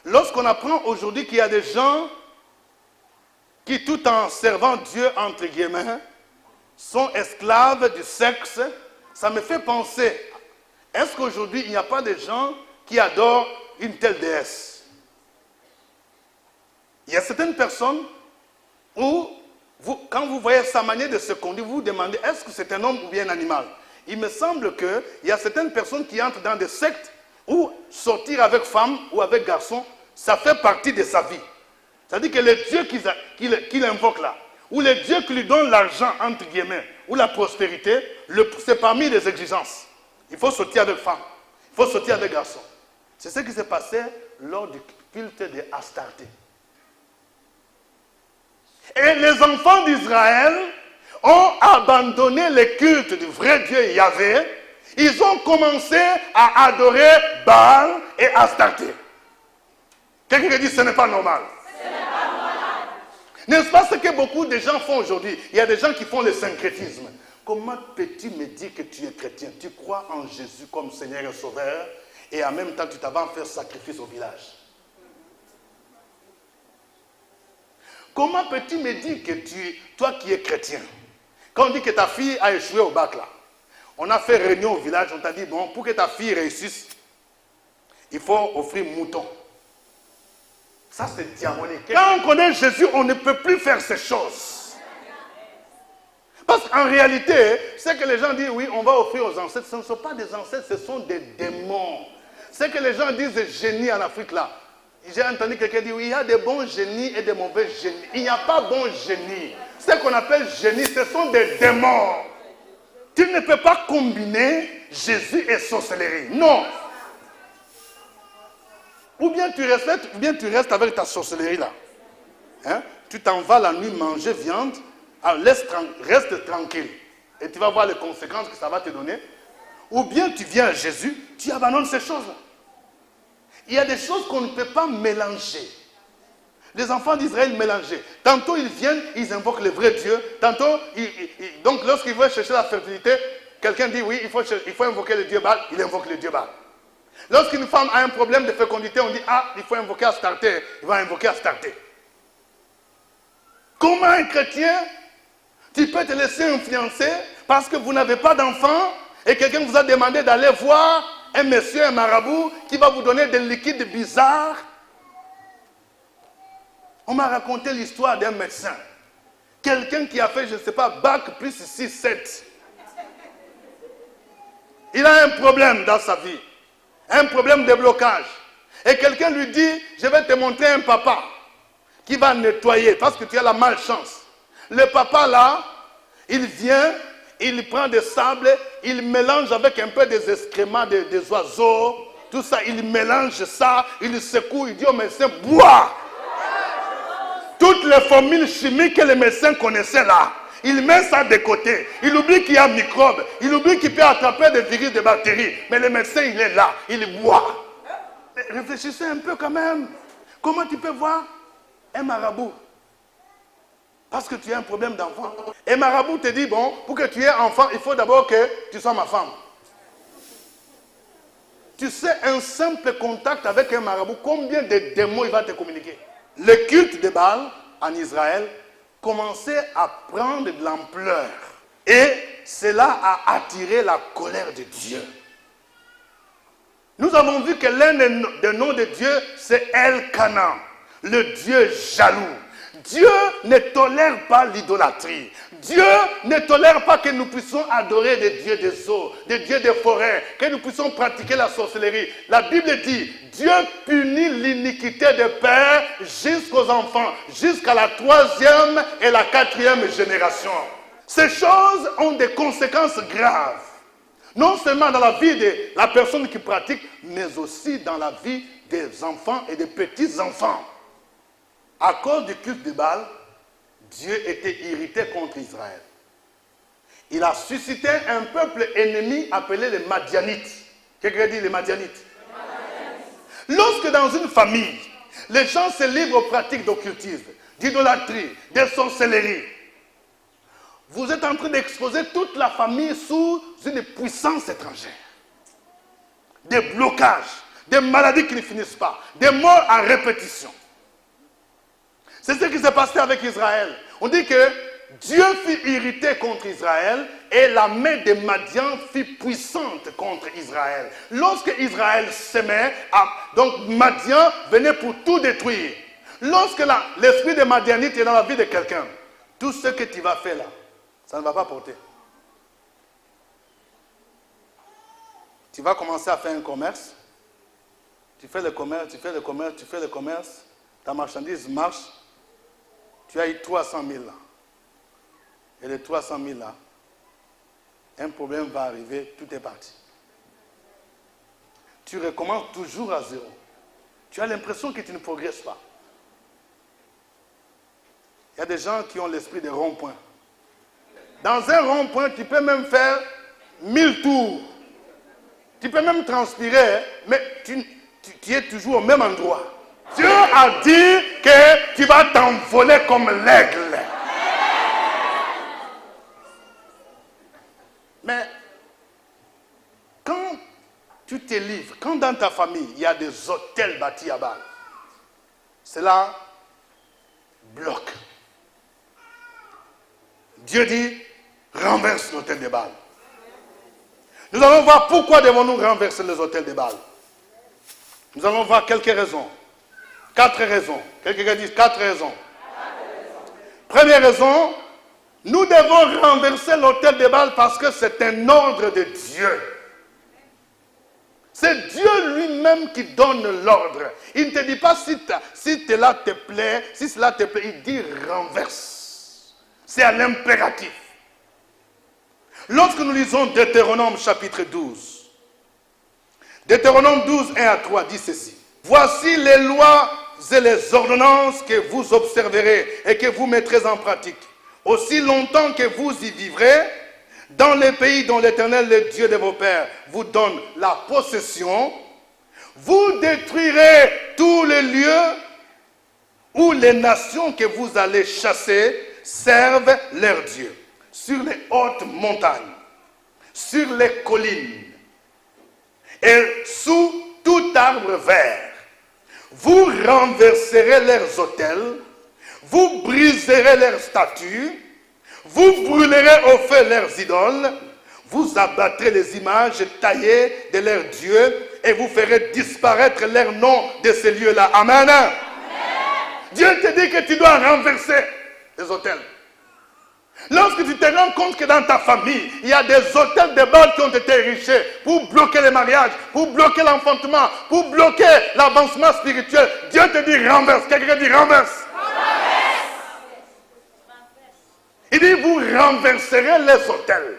Lorsqu'on apprend aujourd'hui qu'il y a des gens qui, tout en servant Dieu, entre guillemets, sont esclaves du sexe, ça me fait penser, est-ce qu'aujourd'hui il n'y a pas de gens qui adorent une telle déesse? Il y a certaines personnes où, quand vous voyez sa manière de se conduire, vous vous demandez, est-ce que c'est un homme ou bien un animal? Il me semble qu'il y a certaines personnes qui entrent dans des sectes où sortir avec femme ou avec garçon, ça fait partie de sa vie. C'est-à-dire que le Dieu qu'il invoque là, ou le Dieu qui lui donne l'argent, entre guillemets, ou la prospérité, c'est parmi les exigences. Il faut sortir avec femme, il faut sortir avec garçon. C'est ce qui s'est passé lors du culte de Astarté. Et les enfants d'Israël ont abandonné le culte du vrai Dieu Yahvé. Ils ont commencé à adorer Baal et Astarté. Quelqu'un dit ce n'est pas normal. N'est-ce pas ce que beaucoup de gens font aujourd'hui? Il y a des gens qui font le syncrétisme. Comment peux-tu me dire que tu es chrétien? Tu crois en Jésus comme Seigneur et Sauveur et en même temps tu t'en vas faire sacrifice au village. Comment peux-tu me dire que toi qui es chrétien, quand on dit que ta fille a échoué au bac là, on a fait réunion au village, on t'a dit bon, pour que ta fille réussisse, il faut offrir mouton. Ça c'est diabolique. Quand on connaît Jésus, on ne peut plus faire ces choses. Parce qu'en réalité, c'est que les gens disent oui, on va offrir aux ancêtres. Ce ne sont pas des ancêtres, ce sont des démons. C'est que les gens disent génie en Afrique là. J'ai entendu quelqu'un dire oui, il y a des bons génies et des mauvais génies. Il n'y a pas bon génie. Ce qu'on appelle génie, ce sont des démons. Tu ne peux pas combiner Jésus et sorcellerie. Non. Ou bien tu restes avec ta sorcellerie là. Hein? Tu t'en vas la nuit manger viande. Alors reste tranquille. Et tu vas voir les conséquences que ça va te donner. Ou bien tu viens à Jésus, tu abandonnes ces choses-là. Il y a des choses qu'on ne peut pas mélanger. Les enfants d'Israël mélangeaient. Tantôt ils viennent, ils invoquent le vrai Dieu. Tantôt, donc lorsqu'ils veulent chercher la fertilité, quelqu'un dit oui, il faut invoquer le Dieu Baal, il invoque le Dieu Baal. Lorsqu'une femme a un problème de fécondité, on dit ah, il faut invoquer Astarté, il va invoquer Astarté. Comment un chrétien, tu peux te laisser influencer parce que vous n'avez pas d'enfant et quelqu'un vous a demandé d'aller voir un monsieur, un marabout qui va vous donner des liquides bizarres. On m'a raconté l'histoire d'un médecin. Quelqu'un qui a fait, je ne sais pas, bac plus 6, 7. Il a un problème dans sa vie. Un problème de blocage. Et quelqu'un lui dit, je vais te montrer un papa qui va nettoyer parce que tu as la malchance. Le papa là, il vient, il prend des sables, il mélange avec un peu des excréments des oiseaux, tout ça, il mélange ça, il secoue, il dit au médecin, bois. Toutes les formules chimiques que les médecins connaissaient là, il met ça de côté. Il oublie qu'il y a microbes, il oublie qu'il peut attraper des virus, des bactéries. Mais le médecin, il est là, il boit. Mais réfléchissez un peu quand même. Comment tu peux voir un marabout? Parce que tu as un problème d'enfant. Et marabout te dit, bon, pour que tu aies enfant, il faut d'abord que tu sois ma femme. Tu sais, un simple contact avec un marabout, combien de démons il va te communiquer? Le culte de Baal en Israël commençait à prendre de l'ampleur. Et cela a attiré la colère de Dieu. Nous avons vu que l'un des noms de Dieu, c'est El-Kana, le Dieu jaloux. Dieu ne tolère pas l'idolâtrie. Dieu ne tolère pas que nous puissions adorer des dieux des eaux, des dieux des forêts, que nous puissions pratiquer la sorcellerie. La Bible dit, Dieu punit l'iniquité des pères jusqu'aux enfants, jusqu'à la 3e et la 4e génération. Ces choses ont des conséquences graves. Non seulement dans la vie de la personne qui pratique, mais aussi dans la vie des enfants et des petits-enfants. À cause du culte de Baal, Dieu était irrité contre Israël. Il a suscité un peuple ennemi appelé les Madianites. Qu'est-ce que dit les Madianites? Lorsque dans une famille, les gens se livrent aux pratiques d'occultisme, d'idolâtrie, de sorcellerie, vous êtes en train d'exposer toute la famille sous une puissance étrangère. Des blocages, des maladies qui ne finissent pas, des morts à répétition. C'est ce qui s'est passé avec Israël. On dit que Dieu fut irrité contre Israël et la main de Madian fut puissante contre Israël. Lorsque Israël s'aimait, donc Madian venait pour tout détruire. Lorsque l'esprit de Madianite est dans la vie de quelqu'un, tout ce que tu vas faire là, ça ne va pas porter. Tu vas commencer à faire un commerce. Tu fais le commerce, tu fais le commerce, tu fais le commerce. Ta marchandise marche. Tu as eu 300 000 là. Et les 300 000 là, un problème va arriver, tout est parti. Tu recommences toujours à zéro. Tu as l'impression que tu ne progresses pas. Il y a des gens qui ont l'esprit de rond-point. Dans un rond-point, tu peux même faire 1000 tours. Tu peux même transpirer, mais tu es toujours au même endroit. Dieu a dit que tu vas t'envoler comme l'aigle. Mais quand tu te livres. Quand dans ta famille, il y a des autels bâtis à Baal, cela bloque. Dieu dit, renverse l'autel de Baal. Nous allons voir pourquoi devons-nous renverser les autels de Baal. Nous allons voir quelques raisons. 4 raisons. Quelqu'un dit 4 raisons. Première raison, nous devons renverser l'autel de Baal parce que c'est un ordre de Dieu. C'est Dieu lui-même qui donne l'ordre. Il ne te dit pas si cela te plaît, si cela te plaît, il dit renverse. C'est à l'impératif. Lorsque nous lisons Deutéronome chapitre 12, Deutéronome 12, 1 à 3 dit ceci. Voici les lois et les ordonnances que vous observerez et que vous mettrez en pratique. Aussi longtemps que vous y vivrez, dans les pays dont l'Éternel, le Dieu de vos pères, vous donne la possession, vous détruirez tous les lieux où les nations que vous allez chasser servent leur Dieu. Sur les hautes montagnes, sur les collines et sous tout arbre vert. Vous renverserez leurs autels, vous briserez leurs statues, vous brûlerez au feu leurs idoles, vous abattrez les images taillées de leurs dieux et vous ferez disparaître leurs noms de ces lieux-là. Amen. Amen. Dieu te dit que tu dois renverser les autels. Lorsque tu te rends compte que dans ta famille, il y a des autels de Baal qui ont été érigés pour bloquer les mariages, pour bloquer l'enfantement, pour bloquer l'avancement spirituel, Dieu te dit renverse. Quelqu'un dit renverse. Il dit vous renverserez les autels.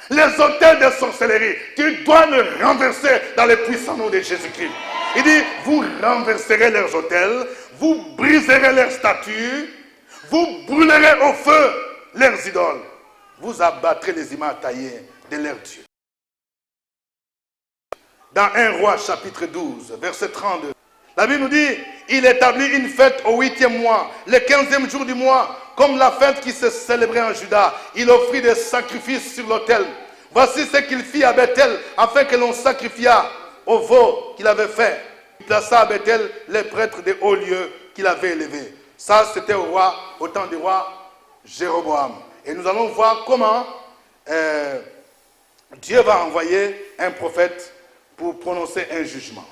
Les autels de sorcellerie. Tu dois le renverser dans le puissant nom de Jésus-Christ. Il dit vous renverserez leurs autels, vous briserez leurs statues, vous brûlerez au feu leurs idoles, vous abattrez les images taillées de leurs dieux. Dans 1 Roi chapitre 12, verset 32, la Bible nous dit, il établit une fête au 8e mois, le 15e jour du mois, comme la fête qui se célébrait en Juda. Il offrit des sacrifices sur l'autel. Voici ce qu'il fit à Bethel, afin que l'on sacrifiât au veau qu'il avait fait. Il plaça à Bethel les prêtres des hauts lieux qu'il avait élevés. Ça, c'était au temps du roi Jéroboam. Et nous allons voir comment Dieu va envoyer un prophète pour prononcer un jugement.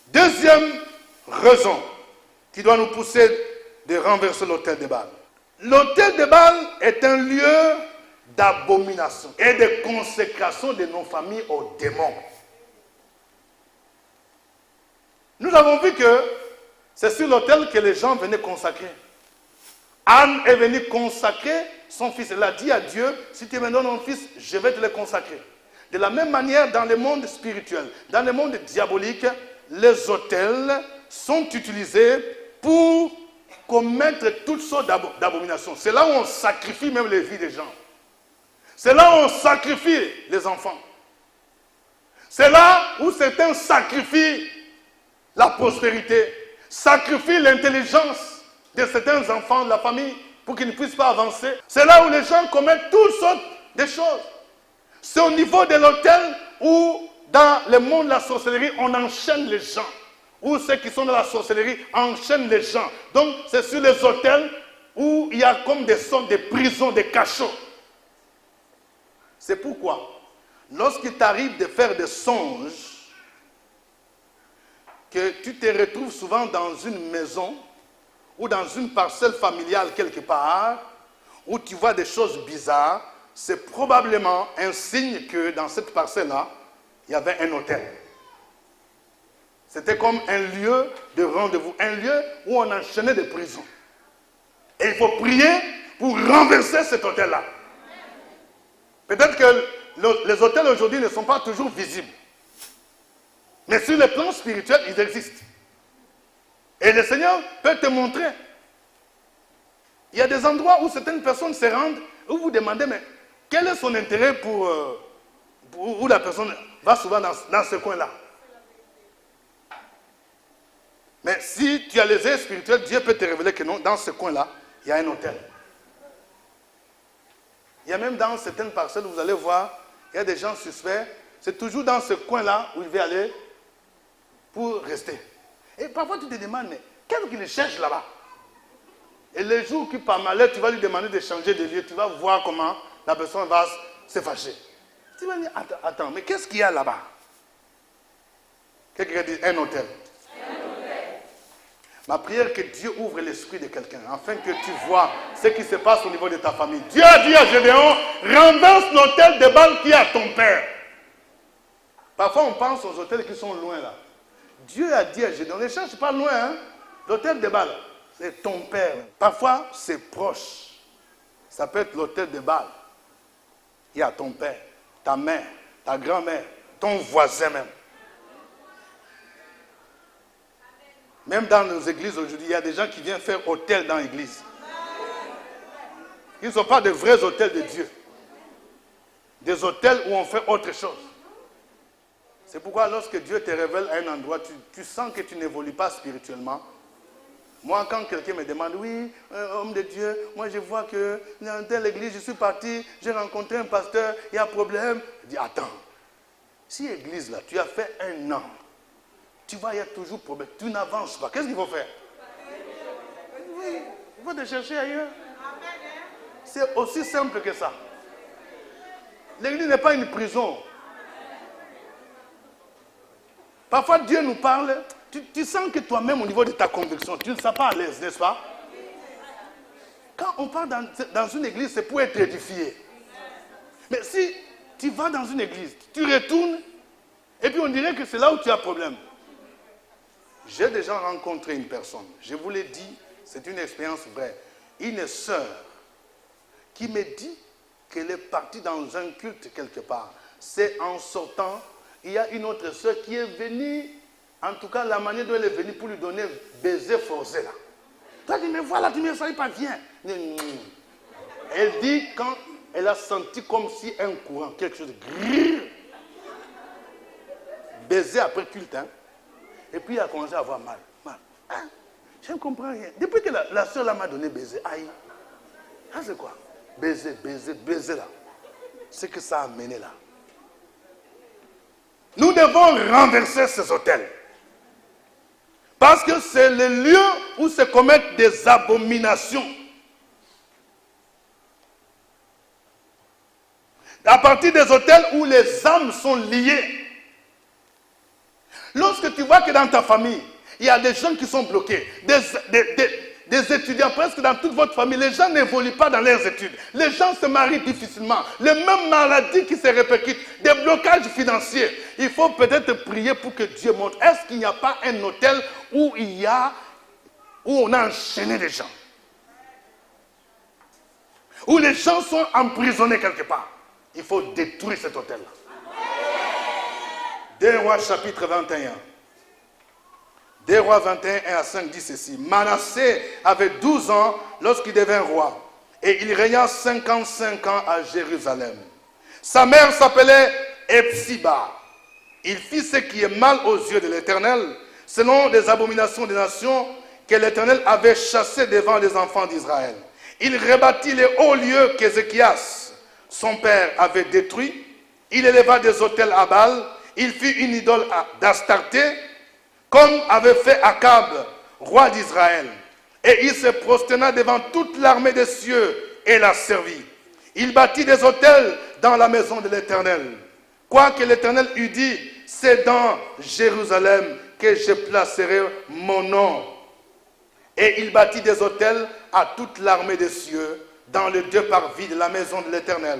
Deuxième raison qui doit nous pousser de renverser l'autel de Baal. L'autel de Baal est un lieu d'abomination et de consécration de nos familles aux démons. Nous avons vu que c'est sur l'autel que les gens venaient consacrer. Anne est venue consacrer son fils. Elle a dit à Dieu, si tu me donnes un fils, je vais te le consacrer. De la même manière, dans le monde spirituel, dans le monde diabolique, les autels sont utilisés pour commettre toutes sortes d'abominations. C'est là où on sacrifie même les vies des gens. C'est là où on sacrifie les enfants. C'est là où certains sacrifient la prospérité, sacrifient l'intelligence de certains enfants de la famille pour qu'ils ne puissent pas avancer. C'est là où les gens commettent toutes sortes de choses. C'est au niveau de l'autel où, dans le monde de la sorcellerie, on enchaîne les gens. Où ceux qui sont dans la sorcellerie enchaînent les gens. Donc, c'est sur les autels où il y a comme des sortes de prisons, des cachots. C'est pourquoi, lorsqu'il t'arrive de faire des songes, que tu te retrouves souvent dans une maison ou dans une parcelle familiale quelque part, où tu vois des choses bizarres, c'est probablement un signe que dans cette parcelle-là, il y avait un hôtel. C'était comme un lieu de rendez-vous, un lieu où on enchaînait des prisons. Et il faut prier pour renverser cet hôtel-là. Peut-être que les hôtels aujourd'hui ne sont pas toujours visibles. Mais sur le plan spirituel, ils existent. Et le Seigneur peut te montrer. Il y a des endroits où certaines personnes se rendent, où vous demandez, mais quel est son intérêt où la personne va souvent dans ce coin-là. Mais si tu as les yeux spirituels, Dieu peut te révéler que non, dans ce coin-là, il y a un hôtel. Il y a même dans certaines parcelles, vous allez voir, il y a des gens suspects, c'est toujours dans ce coin-là où il va aller pour rester. Et parfois tu te demandes, mais qu'est-ce qu'il cherche là-bas? Et les jours qui par malheur, tu vas lui demander de changer de lieu, tu vas voir comment la personne va se fâcher. Tu vas dire, attends, mais qu'est-ce qu'il y a là-bas? Quelqu'un dit, un hôtel. Ma prière est que Dieu ouvre l'esprit de quelqu'un, afin que tu vois ce qui se passe au niveau de ta famille. Dieu a dit à Gédéon, renverse l'hôtel de Baal qui est à ton père. Parfois on pense aux hôtels qui sont loin là. Dieu a dit à Gédéon, ne cherche pas loin, hein? L'hôtel de Baal, c'est ton père. Parfois c'est proche. Ça peut être l'hôtel de Baal. Il y a ton père, ta mère, ta grand-mère, ton voisin même. Même dans nos églises aujourd'hui, il y a des gens qui viennent faire hôtel dans l'église. Ils ne sont pas de vrais hôtels de Dieu. Des hôtels où on fait autre chose. C'est pourquoi lorsque Dieu te révèle à un endroit, tu sens que tu n'évolues pas spirituellement. Moi, quand quelqu'un me demande, oui, homme de Dieu, moi je vois que dans telle église, je suis parti, j'ai rencontré un pasteur, il y a un problème. Je dis, attends, si l'église là, tu as fait 1 an, tu vois, il y a toujours problème. Tu n'avances pas. Qu'est-ce qu'il faut faire? Oui, il faut te chercher ailleurs. C'est aussi simple que ça. L'église n'est pas une prison. Parfois, Dieu nous parle. Tu sens que toi-même, au niveau de ta conviction, tu ne seras pas à l'aise, n'est-ce pas? Quand on part dans une église, c'est pour être édifié. Mais si tu vas dans une église, tu retournes, et puis on dirait que c'est là où tu as problème. J'ai déjà rencontré une personne, je vous l'ai dit, c'est une expérience vraie. Une sœur qui me dit qu'elle est partie dans un culte quelque part. C'est en sortant, il y a une autre sœur qui est venue, en tout cas la manière dont elle est venue pour lui donner baiser forcé là. Tu as dit, mais voilà, tu ne savais pas, viens. Elle dit quand elle a senti comme si un courant, quelque chose de baiser après culte, hein. Et puis, il a commencé à avoir mal. Hein? Je ne comprends rien. Depuis que la soeur m'a donné baiser, aïe. Ça, c'est quoi? Baiser là. C'est que ça a amené là. Nous devons renverser ces hôtels. Parce que c'est le lieu où se commettent des abominations. À partir des hôtels où les âmes sont liées. Lorsque tu vois que dans ta famille, il y a des gens qui sont bloqués, des étudiants, presque dans toute votre famille, les gens n'évoluent pas dans leurs études. Les gens se marient difficilement. Les mêmes maladies qui se répercutent, des blocages financiers. Il faut peut-être prier pour que Dieu montre. Est-ce qu'il n'y a pas un hôtel où on a enchaîné les gens? Où les gens sont emprisonnés quelque part? Il faut détruire cet hôtel-là. 2 Rois chapitre 21. 2 Rois 21, 1 à 5 dit ceci. Manassé avait 12 ans lorsqu'il devint roi. Et il régna 55 ans à Jérusalem. Sa mère s'appelait Epsiba. Il fit ce qui est mal aux yeux de l'Éternel, selon les abominations des nations que l'Éternel avait chassées devant les enfants d'Israël. Il rebâtit les hauts lieux qu'Ézéchias, son père, avait détruits. Il éleva des autels à Baal. Il fit une idole d'Astarté, comme avait fait Akab, roi d'Israël. Et il se prosterna devant toute l'armée des cieux et la servit. Il bâtit des autels dans la maison de l'Éternel. Quoique l'Éternel eût dit, c'est dans Jérusalem que je placerai mon nom. Et il bâtit des autels à toute l'armée des cieux, dans les 2 parvis de la maison de l'Éternel.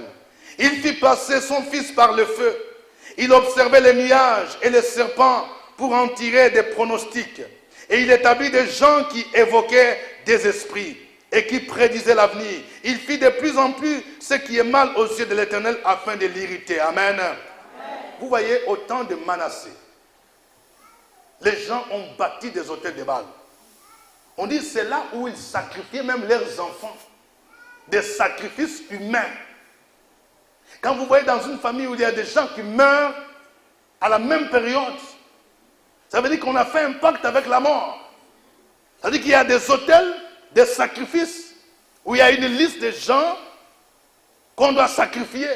Il fit passer son fils par le feu. Il observait les nuages et les serpents pour en tirer des pronostics. Et il établit des gens qui évoquaient des esprits et qui prédisaient l'avenir. Il fit de plus en plus ce qui est mal aux yeux de l'Éternel afin de l'irriter. Amen. Amen. Vous voyez, au temps de Manassé, les gens ont bâti des autels de Baal. On dit c'est là où ils sacrifiaient même leurs enfants. Des sacrifices humains. Quand vous voyez dans une famille où il y a des gens qui meurent à la même période, ça veut dire qu'on a fait un pacte avec la mort. Ça veut dire qu'il y a des autels, des sacrifices, où il y a une liste de gens qu'on doit sacrifier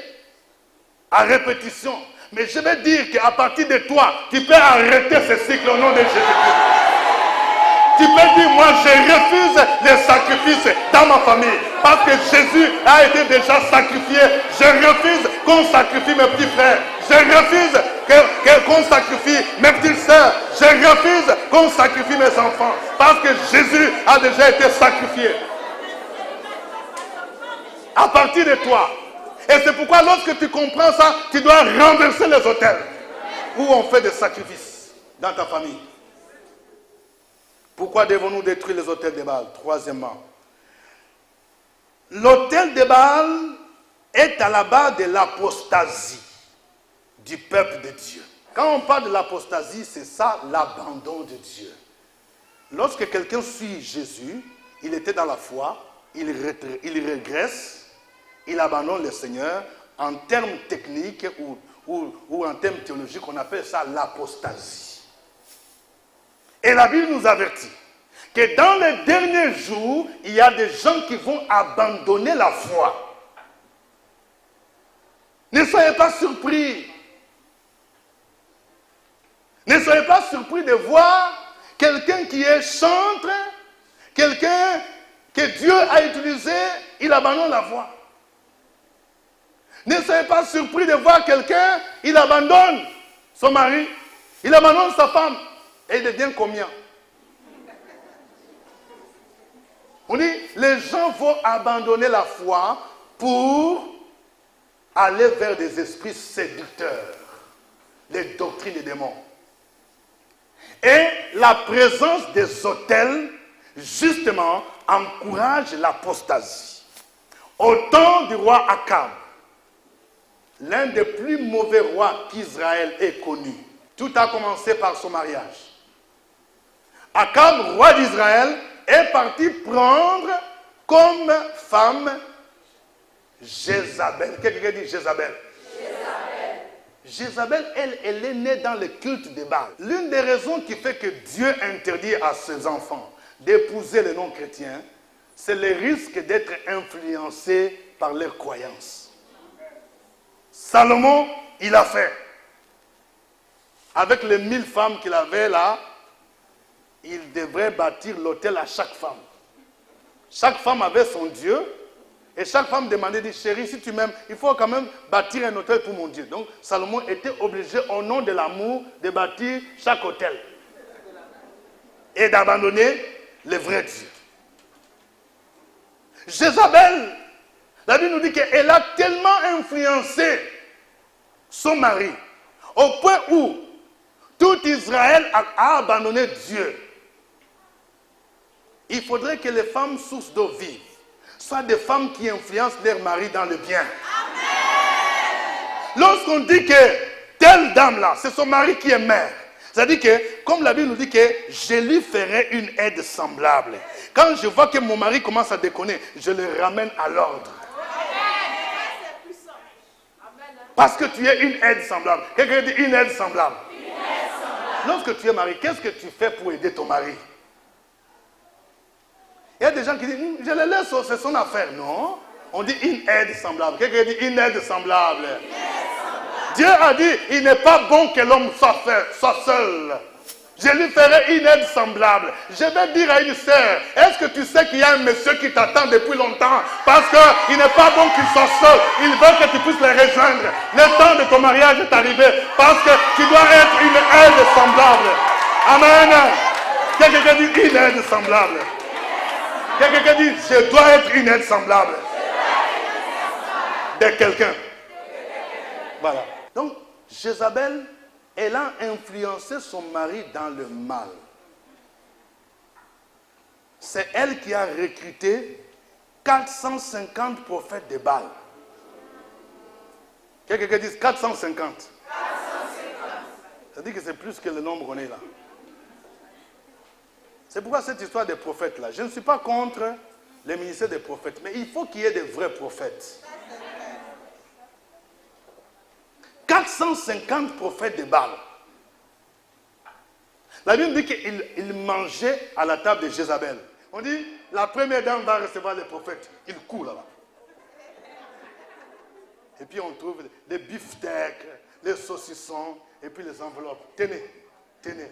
à répétition. Mais je vais dire qu'à partir de toi, tu peux arrêter ce cycle au nom de Jésus-Christ. Tu peux dire, moi je refuse les sacrifices dans ma famille. Parce que Jésus a été déjà sacrifié. Je refuse qu'on sacrifie mes petits frères. Je refuse qu'on sacrifie mes petites sœurs. Je refuse qu'on sacrifie mes enfants. Parce que Jésus a déjà été sacrifié. À partir de toi. Et c'est pourquoi lorsque tu comprends ça, tu dois renverser les autels. Où on fait des sacrifices dans ta famille. Pourquoi devons-nous détruire les autels de Baal? Troisièmement, l'autel de Baal est à la base de l'apostasie du peuple de Dieu. Quand on parle de l'apostasie, c'est ça l'abandon de Dieu. Lorsque quelqu'un suit Jésus, il était dans la foi, il régresse, il abandonne le Seigneur. En termes techniques ou en termes théologiques, on appelle ça l'apostasie. Et la Bible nous avertit que dans les derniers jours, il y a des gens qui vont abandonner la foi. Ne soyez pas surpris. Ne soyez pas surpris de voir quelqu'un qui est chantre, quelqu'un que Dieu a utilisé, il abandonne la foi. Ne soyez pas surpris de voir quelqu'un, il abandonne son mari, il abandonne sa femme. Et il devient combien? On dit, les gens vont abandonner la foi pour aller vers des esprits séducteurs, les doctrines des démons. Et la présence des autels, justement, encourage l'apostasie. Au temps du roi Akab, l'un des plus mauvais rois qu'Israël ait connu, tout a commencé par son mariage. Akab, roi d'Israël, est parti prendre comme femme Jézabel. Quelqu'un dit Jézabel? Jézabel, elle est née dans le culte de Baal. L'une des raisons qui fait que Dieu interdit à ses enfants d'épouser les non-chrétiens, c'est le risque d'être influencé par leurs croyances. Salomon, il a fait. Avec les 1000 femmes qu'il avait là, il devrait bâtir l'autel à chaque femme. Chaque femme avait son Dieu. Et chaque femme demandait, dit, chérie, si tu m'aimes, il faut quand même bâtir un autel pour mon Dieu. Donc Salomon était obligé, au nom de l'amour, de bâtir chaque autel. Et d'abandonner le vrai Dieu. Jézabel, la Bible nous dit qu'elle a tellement influencé son mari, au point où tout Israël a abandonné Dieu. Il faudrait que les femmes sources d'eau vive soient des femmes qui influencent leur mari dans le bien. Lorsqu'on dit que telle dame-là, c'est son mari qui est mère, c'est-à-dire que, comme la Bible nous dit que je lui ferai une aide semblable. Quand je vois que mon mari commence à déconner, je le ramène à l'ordre. Parce que tu es une aide semblable. Quelqu'un dit une aide semblable. Lorsque tu es marié, qu'est-ce que tu fais pour aider ton mari? Il y a des gens qui disent, je le laisse, c'est son affaire. Non, on dit une aide semblable. Quelqu'un dit une aide semblable. Dieu a dit, il n'est pas bon que l'homme soit seul. Je lui ferai une aide semblable. Je vais dire à une sœur, est-ce que tu sais qu'il y a un monsieur qui t'attend depuis longtemps? Parce qu'il n'est pas bon qu'il soit seul. Il veut que tu puisses les rejoindre. Le temps de ton mariage est arrivé. Parce que tu dois être une aide semblable. Amen. Quelqu'un dit une aide semblable. Quelqu'un dit, je dois être une aide semblable. De quelqu'un. Voilà. Donc, Jézabel, elle a influencé son mari dans le mal. C'est elle qui a recruté 450 prophètes de Baal. Quelqu'un dit 450. Ça dit que c'est plus que le nombre qu'on est là. C'est pourquoi cette histoire des prophètes là, je ne suis pas contre le ministère des prophètes, mais il faut qu'il y ait des vrais prophètes. 450 prophètes de Baal. La Bible dit qu'il mangeait à la table de Jézabel. On dit, la première dame va recevoir les prophètes. Il court là-bas. Et puis on trouve les beefsteaks, les saucissons, et puis les enveloppes. Tenez, tenez.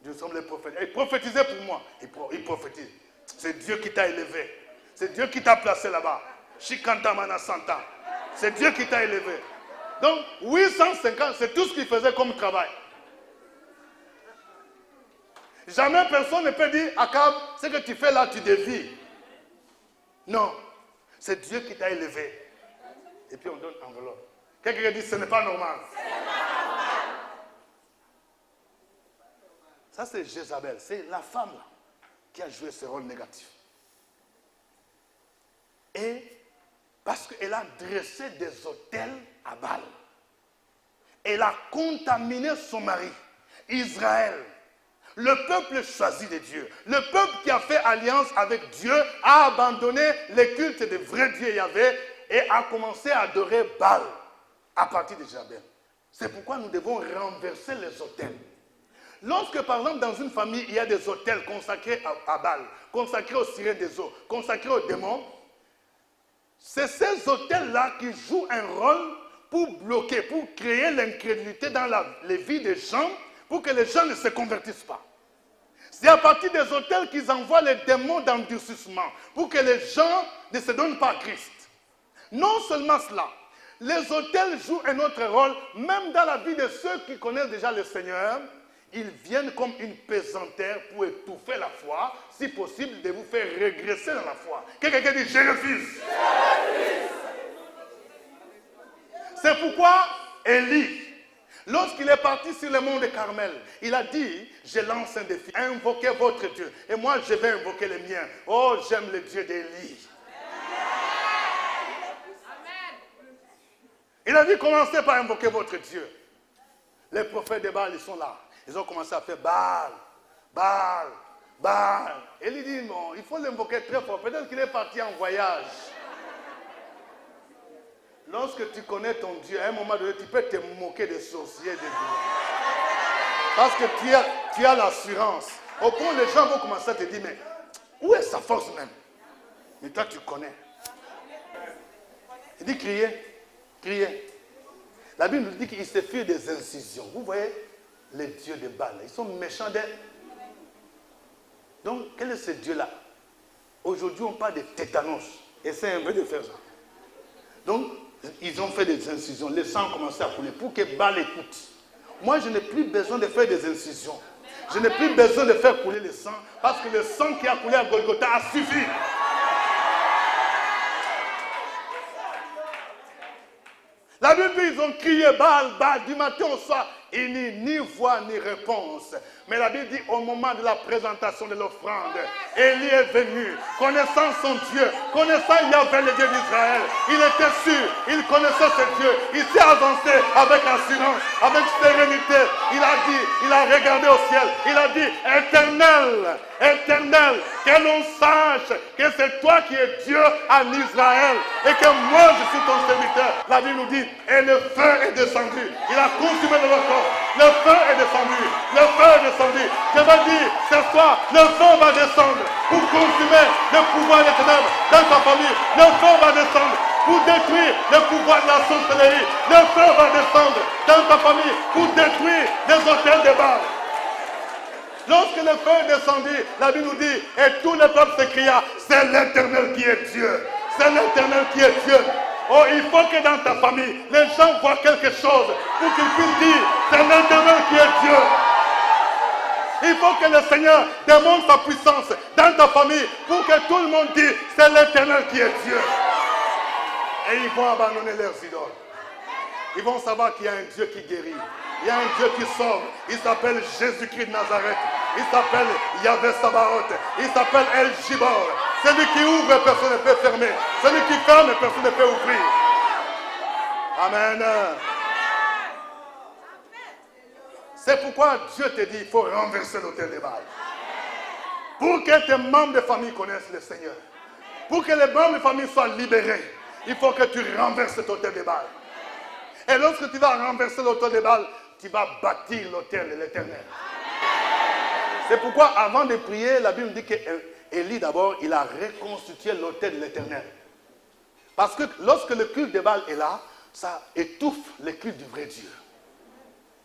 Nous sommes les prophètes. Et prophétisez pour moi. Il prophétise. C'est Dieu qui t'a élevé. C'est Dieu qui t'a placé là-bas. Shikanta Mana Santa. C'est Dieu qui t'a élevé. Donc, 850, c'est tout ce qu'il faisait comme travail. Jamais personne ne peut dire, Akab, ce que tu fais là, tu dévies. Non. C'est Dieu qui t'a élevé. Et puis on donne enveloppe. Quelqu'un dit, ce n'est pas normal. Ça, c'est Jézabel. C'est la femme là, qui a joué ce rôle négatif. Et parce qu'elle a dressé des autels à Baal. Elle a contaminé son mari, Israël. Le peuple choisi de Dieu, le peuple qui a fait alliance avec Dieu, a abandonné les cultes des vrais dieux Yahvé et a commencé à adorer Baal à partir de Jézabel. C'est pourquoi nous devons renverser les autels. Lorsque, par exemple, dans une famille, il y a des autels consacrés à Baal, consacrés aux sirènes des eaux, consacrés aux démons, c'est ces autels-là qui jouent un rôle pour bloquer, pour créer l'incrédulité dans les vies des gens, pour que les gens ne se convertissent pas. C'est à partir des autels qu'ils envoient les démons d'endurcissement, pour que les gens ne se donnent pas à Christ. Non seulement cela, les autels jouent un autre rôle, même dans la vie de ceux qui connaissent déjà le Seigneur. Ils viennent comme une pesanteur pour étouffer la foi, si possible de vous faire régresser dans la foi. Quelqu'un dit, je refuse. C'est pourquoi Élie, lorsqu'il est parti sur le mont de Carmel, il a dit, je lance un défi, invoquez votre Dieu, et moi je vais invoquer le mien. Oh, j'aime le Dieu d'Élie. Il a dit, commencez par invoquer votre Dieu. Les prophètes de Baal, ils sont là. Ils ont commencé à faire Baal, Baal, Baal. Et il dit, non, il faut l'invoquer très fort. Peut-être qu'il est parti en voyage. Lorsque tu connais ton Dieu, à un moment donné, tu peux te moquer des sorciers, des dieux. Parce que tu as l'assurance. Au point où les gens vont commencer à te dire, mais où est sa force même? Mais toi, tu connais. Il dit, criez, criez. La Bible nous dit qu'il se fait des incisions. Vous voyez les dieux de Baal, ils sont méchants d'elle. Donc, quel est ce Dieu-là? Aujourd'hui, on parle de tétanos. Et c'est un peu de faire ça. Donc, ils ont fait des incisions. Le sang a commencé à couler pour que Baal écoute. Moi, je n'ai plus besoin de faire des incisions. Je n'ai plus besoin de faire couler le sang parce que le sang qui a coulé à Golgotha a suffi. La Bible dit, ils ont crié Baal, Baal, du matin au soir. Il n'y a ni voix ni réponse. Mais la Bible dit, au moment de la présentation de l'offrande, Élie est venu, connaissant son Dieu, connaissant Yahvé, le Dieu d'Israël. Il était sûr, il connaissait ce Dieu. Il s'est avancé avec assurance, avec sérénité. Il a dit, il a regardé au ciel. Il a dit, Éternel, Éternel, que l'on sache que c'est toi qui es Dieu en Israël et que moi je suis ton serviteur. La Bible nous dit, et le feu est descendu. Il a consumé de leur corps. Le feu est descendu. Le feu est descendu. Je vais dire, ce soir, le feu va descendre pour consumer le pouvoir des ténèbres dans ta famille. Le feu va descendre pour détruire le pouvoir de la sorcellerie. Le feu va descendre dans ta famille pour détruire les hôtels de Baal. Lorsque le feu est descendu, la Bible nous dit, et tout le peuple s'écria, c'est l'Éternel qui est Dieu. C'est l'Éternel qui est Dieu. Oh, il faut que dans ta famille, les gens voient quelque chose pour qu'ils puissent dire, c'est l'Éternel qui est Dieu. Il faut que le Seigneur démontre sa puissance dans ta famille pour que tout le monde dise, c'est l'Éternel qui est Dieu. Et ils vont abandonner leurs idoles. Ils vont savoir qu'il y a un Dieu qui guérit. Il y a un Dieu qui sauve. Il s'appelle Jésus-Christ de Nazareth. Il s'appelle Yahvé Sabaoth. Il s'appelle El Gibor. Celui qui ouvre, personne ne peut fermer. Celui qui ferme, personne ne peut ouvrir. Amen. C'est pourquoi Dieu te dit, il faut renverser l'autel de Baal. Pour que tes membres de famille connaissent le Seigneur. Pour que les membres de famille soient libérés, il faut que tu renverses cet autel de Baal. Et lorsque tu vas renverser l'autel de Baal, tu vas bâtir l'autel de l'Éternel. C'est pourquoi avant de prier, la Bible dit qu'Élie d'abord, il a reconstitué l'autel de l'Éternel. Parce que lorsque le culte de Baal est là, ça étouffe les cultes du vrai Dieu.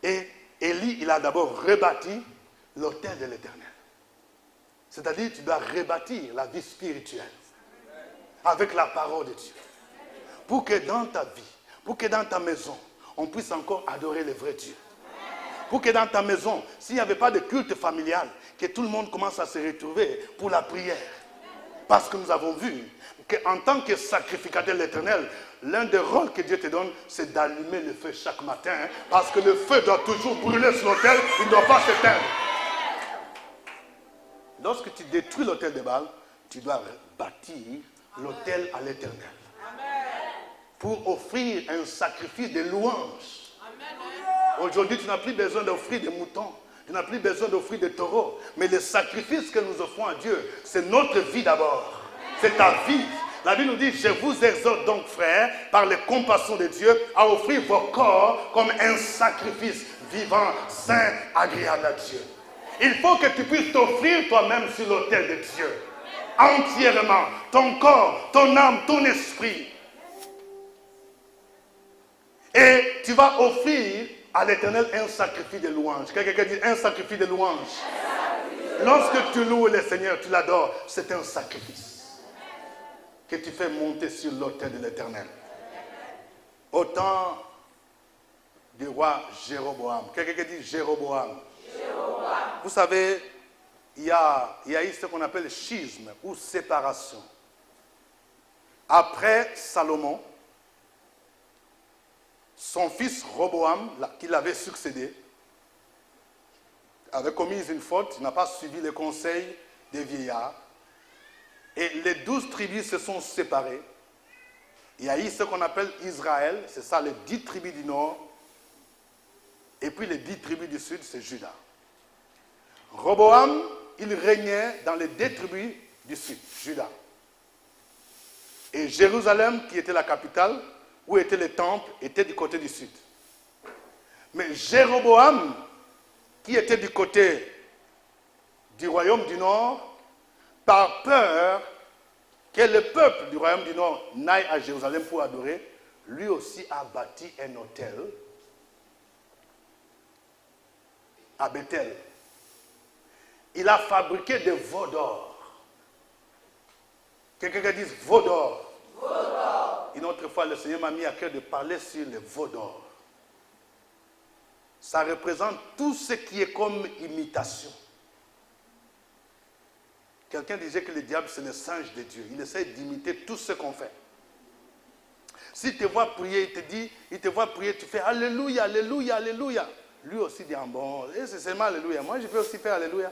Et Élie, il a d'abord rebâti l'autel de l'Éternel. C'est-à-dire, tu dois rebâtir la vie spirituelle avec la parole de Dieu. Pour que dans ta vie, pour que dans ta maison, on puisse encore adorer le vrai Dieu. Pour que dans ta maison, s'il n'y avait pas de culte familial, que tout le monde commence à se retrouver pour la prière. Parce que nous avons vu qu'en tant que sacrificateur de l'Éternel, l'un des rôles que Dieu te donne, c'est d'allumer le feu chaque matin. Parce que le feu doit toujours brûler sur l'autel, il ne doit pas s'éteindre. Lorsque tu détruis l'autel de Baal, tu dois bâtir l'autel à l'Éternel. Pour offrir un sacrifice de louange. Aujourd'hui, tu n'as plus besoin d'offrir des moutons. Tu n'as plus besoin d'offrir des taureaux. Mais le sacrifice que nous offrons à Dieu, c'est notre vie d'abord. C'est ta vie. La Bible nous dit, je vous exhorte donc, frères, par les compassions de Dieu, à offrir vos corps comme un sacrifice vivant, saint, agréable à Dieu. Il faut que tu puisses t'offrir toi-même sur l'autel de Dieu. Entièrement. Ton corps, ton âme, ton esprit. Et tu vas offrir à l'Éternel un sacrifice de louange. Quelqu'un dit un sacrifice de louange. Lorsque tu loues le Seigneur, tu l'adores, c'est un sacrifice que tu fais monter sur l'autel de l'Éternel. Au temps du roi Jéroboam. Quelqu'un dit Jéroboam. Vous savez, il y a eu ce qu'on appelle le schisme ou séparation. Après Salomon, son fils Roboam, qui l'avait succédé, avait commis une faute, il n'a pas suivi les conseils des vieillards. Et les 12 tribus se sont séparées. Il y a eu ce qu'on appelle Israël, c'est ça, les 10 tribus du nord. Et puis les 10 tribus du sud, c'est Juda. Roboam, il régnait dans les 2 tribus du sud, Juda. Et Jérusalem, qui était la capitale, où était le temple, était du côté du sud. Mais Jéroboam, qui était du côté du royaume du nord, par peur que le peuple du royaume du nord n'aille à Jérusalem pour adorer, lui aussi a bâti un autel à Bethel. Il a fabriqué des veaux d'or. Quelqu'un dit veaux d'or. Une autre fois, le Seigneur m'a mis à cœur de parler sur les veaux d'or. Ça représente tout ce qui est comme imitation. Quelqu'un disait que le diable, c'est le singe de Dieu. Il essaie d'imiter tout ce qu'on fait. S'il te voit prier, il te voit prier, tu fais Alléluia, Alléluia, Alléluia. Lui aussi dit, bon, c'est seulement Alléluia. Moi, je peux aussi faire Alléluia.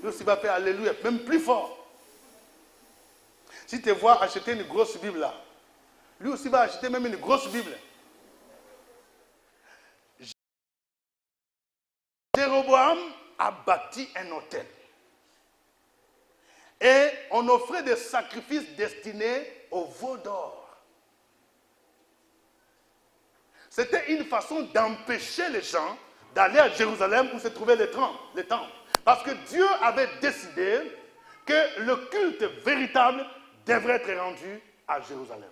Lui aussi va faire Alléluia, même plus fort. Si tu vois acheter une grosse Bible là, lui aussi va acheter même une grosse Bible. Jéroboam a bâti un autel. Et on offrait des sacrifices destinés au veau d'or. C'était une façon d'empêcher les gens d'aller à Jérusalem où se trouvait le temple. Parce que Dieu avait décidé que le culte véritable devrait être rendu à Jérusalem.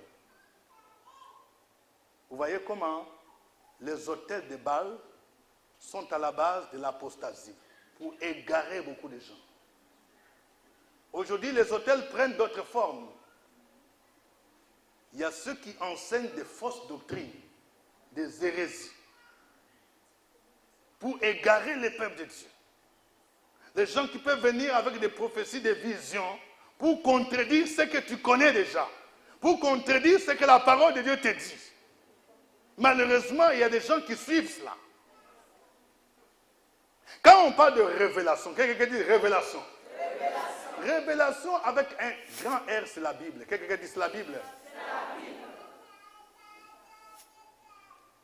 Vous voyez comment les autels de Baal sont à la base de l'apostasie pour égarer beaucoup de gens. Aujourd'hui, les autels prennent d'autres formes. Il y a ceux qui enseignent des fausses doctrines, des hérésies, pour égarer les peuples de Dieu. Les gens qui peuvent venir avec des prophéties, des visions, pour contredire ce que tu connais déjà, pour contredire ce que la parole de Dieu te dit. Malheureusement, il y a des gens qui suivent cela. Quand on parle de révélation, quelqu'un dit révélation. Révélation avec un grand R, c'est la Bible. Quelqu'un dit c'est la Bible.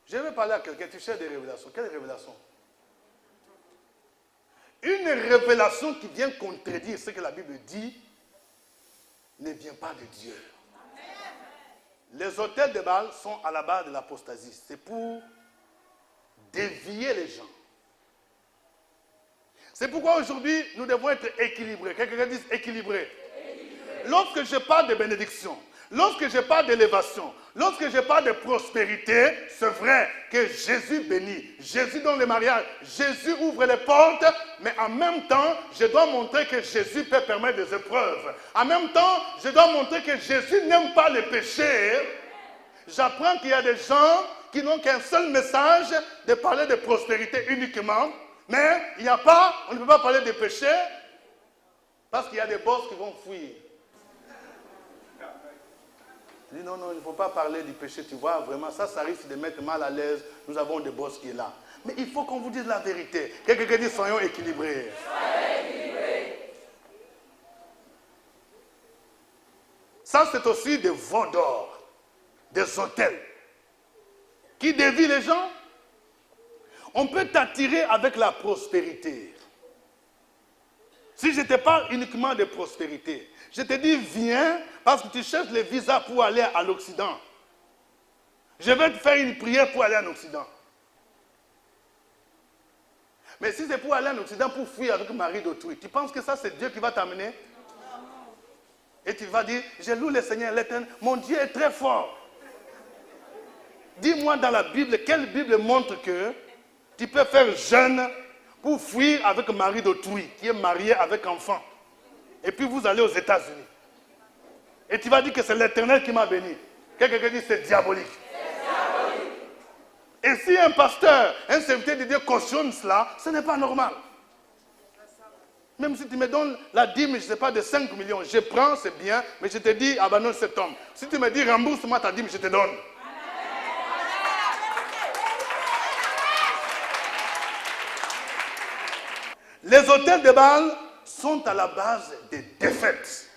Je vais parler à quelqu'un, tu cherches des révélations. Quelle révélation? Une révélation qui vient contredire ce que la Bible dit ne vient pas de Dieu. Les autels de Baal sont à la base de l'apostasie. C'est pour dévier les gens. C'est pourquoi aujourd'hui, nous devons être équilibrés. Quelqu'un dit équilibré. Lorsque je parle de bénédiction, Lorsque je parle d'élévation, lorsque je parle de prospérité, c'est vrai que Jésus bénit, Jésus donne le mariage, Jésus ouvre les portes, mais en même temps, je dois montrer que Jésus peut permettre des épreuves. En même temps, je dois montrer que Jésus n'aime pas le péché. J'apprends qu'il y a des gens qui n'ont qu'un seul message de parler de prospérité uniquement, mais on ne peut pas parler de péché parce qu'il y a des boss qui vont fuir. Il dit non, il ne faut pas parler du péché, tu vois, vraiment, ça risque de mettre mal à l'aise. Nous avons des boss qui sont là. Mais il faut qu'on vous dise la vérité. Quelqu'un dit soyons équilibrés. Ça, c'est aussi des veaux d'or, des hôtels qui dévient les gens. On peut t'attirer avec la prospérité. Si je te parle uniquement de prospérité, je te dis viens parce que tu cherches le visa pour aller à l'Occident. Je vais te faire une prière pour aller en Occident. Mais si c'est pour aller en Occident pour fuir avec le mari d'autrui, tu penses que ça c'est Dieu qui va t'amener? Et tu vas dire, je loue le Seigneur l'Éternel, mon Dieu est très fort. Dis-moi dans la Bible, quelle Bible montre que tu peux faire jeûne pour fuir avec le mari d'autrui, qui est marié avec enfant. Et puis vous allez aux États-Unis. Et tu vas dire que c'est l'Éternel qui m'a béni. Quelqu'un dit c'est diabolique. Et si un pasteur, un serviteur de Dieu cautionne cela, ce n'est pas normal. Même si tu me donnes la dîme, je ne sais pas, de 5 millions, je prends, c'est bien, mais je te dis abandonne cet homme. Si tu me dis rembourse-moi ta dîme, je te donne. Les hôtels de Baal sont à la base des défaites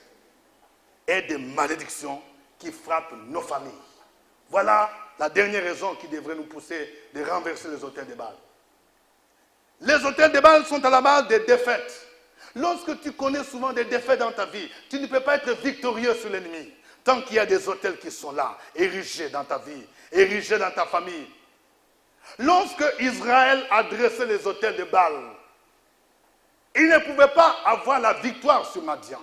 et des malédictions qui frappent nos familles. Voilà la dernière raison qui devrait nous pousser de renverser les hôtels de Baal. Les hôtels de Baal sont à la base des défaites. Lorsque tu connais souvent des défaites dans ta vie, tu ne peux pas être victorieux sur l'ennemi. Tant qu'il y a des hôtels qui sont là, érigés dans ta vie, érigés dans ta famille. Lorsque Israël a dressé les hôtels de Baal, il ne pouvait pas avoir la victoire sur Madian.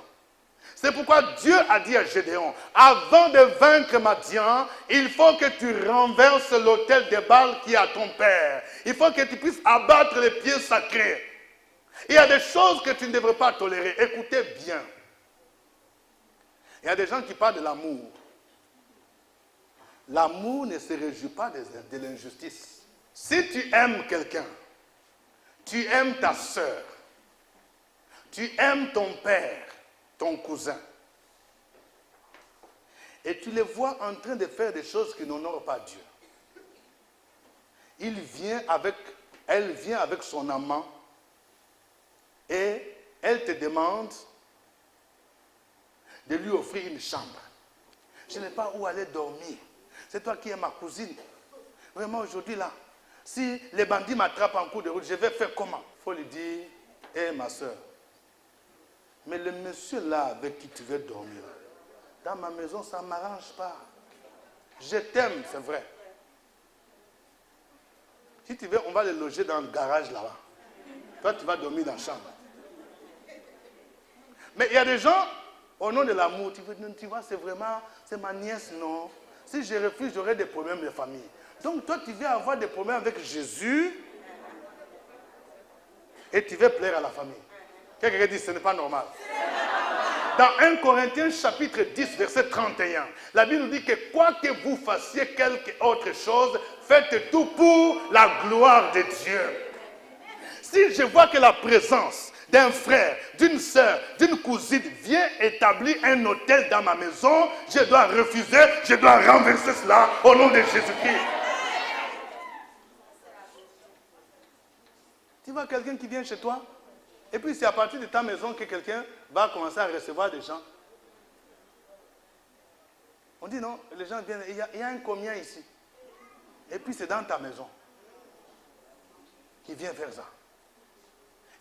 C'est pourquoi Dieu a dit à Gédéon, avant de vaincre Madian, il faut que tu renverses l'autel de Baal qui est à ton père. Il faut que tu puisses abattre les pieds sacrés. Il y a des choses que tu ne devrais pas tolérer. Écoutez bien. Il y a des gens qui parlent de l'amour. L'amour ne se réjouit pas de l'injustice. Si tu aimes quelqu'un, tu aimes ta soeur, tu aimes ton père, ton cousin, et tu les vois en train de faire des choses qui n'honorent pas Dieu. Elle vient avec son amant et elle te demande de lui offrir une chambre. Je n'ai pas où aller dormir. C'est toi qui es ma cousine. Vraiment aujourd'hui là, si les bandits m'attrapent en cours de route, je vais faire comment? Il faut lui dire, hé ma soeur, mais le monsieur là avec qui tu veux dormir, dans ma maison, ça ne m'arrange pas. Je t'aime, c'est vrai. Si tu veux, on va le loger dans le garage là-bas. Toi, tu vas dormir dans la chambre. Mais il y a des gens, au nom de l'amour, tu vois, c'est ma nièce, non. Si je refuse, j'aurai des problèmes de famille. Donc toi, tu viens avoir des problèmes avec Jésus et tu veux plaire à la famille. Quelqu'un dit, ce n'est pas normal. Dans 1 Corinthiens chapitre 10, verset 31, la Bible nous dit que quoi que vous fassiez quelque autre chose, faites tout pour la gloire de Dieu. Si je vois que la présence d'un frère, d'une soeur, d'une cousine vient établir un hôtel dans ma maison, je dois refuser, je dois renverser cela au nom de Jésus-Christ. Tu vois quelqu'un qui vient chez toi, et puis c'est à partir de ta maison que quelqu'un va commencer à recevoir des gens. On dit non, les gens viennent, il y a un combien ici. Et puis c'est dans ta maison qu'il vient faire ça.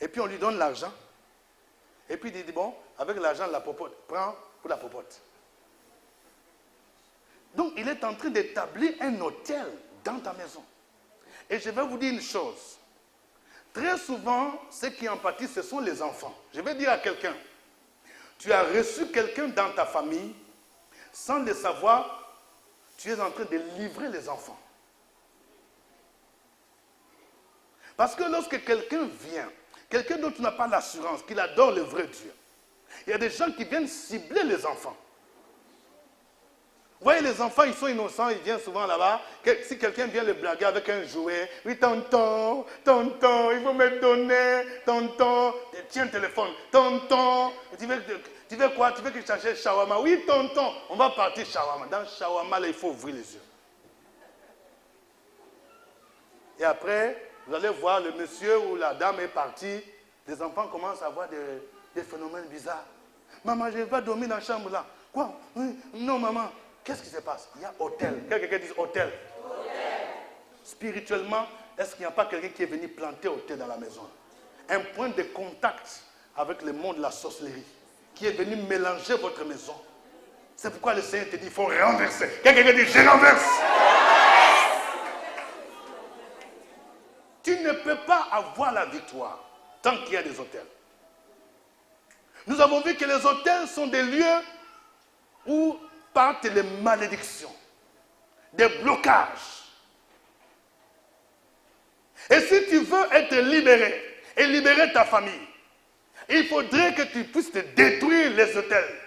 Et puis on lui donne l'argent. Et puis il dit, bon, avec l'argent de la popote, prends pour la popote. Donc il est en train d'établir un hôtel dans ta maison. Et je vais vous dire une chose. Très souvent, ceux qui en pâtissent, ce sont les enfants. Je vais dire à quelqu'un, tu as reçu quelqu'un dans ta famille, Sans le savoir, tu es en train de livrer les enfants. Parce que lorsque quelqu'un vient, quelqu'un dont tu n'as pas l'assurance, qu'il adore le vrai Dieu, il y a des gens qui viennent cibler les enfants. Vous voyez, les enfants, ils sont innocents, ils viennent souvent là-bas. Si quelqu'un vient le blaguer avec un jouet, oui, tonton, tonton, il faut me donner, tonton, tiens le téléphone, tonton, tu veux quoi? Tu veux que je t'achète shawarma? Oui, tonton, on va partir shawarma. Dans shawarma, là, il faut ouvrir les yeux. Et après, vous allez voir, le monsieur ou la dame est parti, les enfants commencent à avoir des phénomènes bizarres. Maman, je ne vais pas dormir dans la chambre là. Quoi? Oui, non, maman. Qu'est-ce qui se passe? Il y a hôtel. Quelqu'un dit hôtel. Spirituellement, est-ce qu'il n'y a pas quelqu'un qui est venu planter hôtel dans la maison? Un point de contact avec le monde de la sorcellerie, qui est venu mélanger votre maison. C'est pourquoi le Seigneur te dit, il faut renverser. Quelqu'un dit, je renverse. Tu ne peux pas avoir la victoire tant qu'il y a des hôtels. Nous avons vu que les hôtels sont des lieux où partent les malédictions, des blocages. Et si tu veux être libéré et libérer ta famille, il faudrait que tu puisses te détruire les hôtels.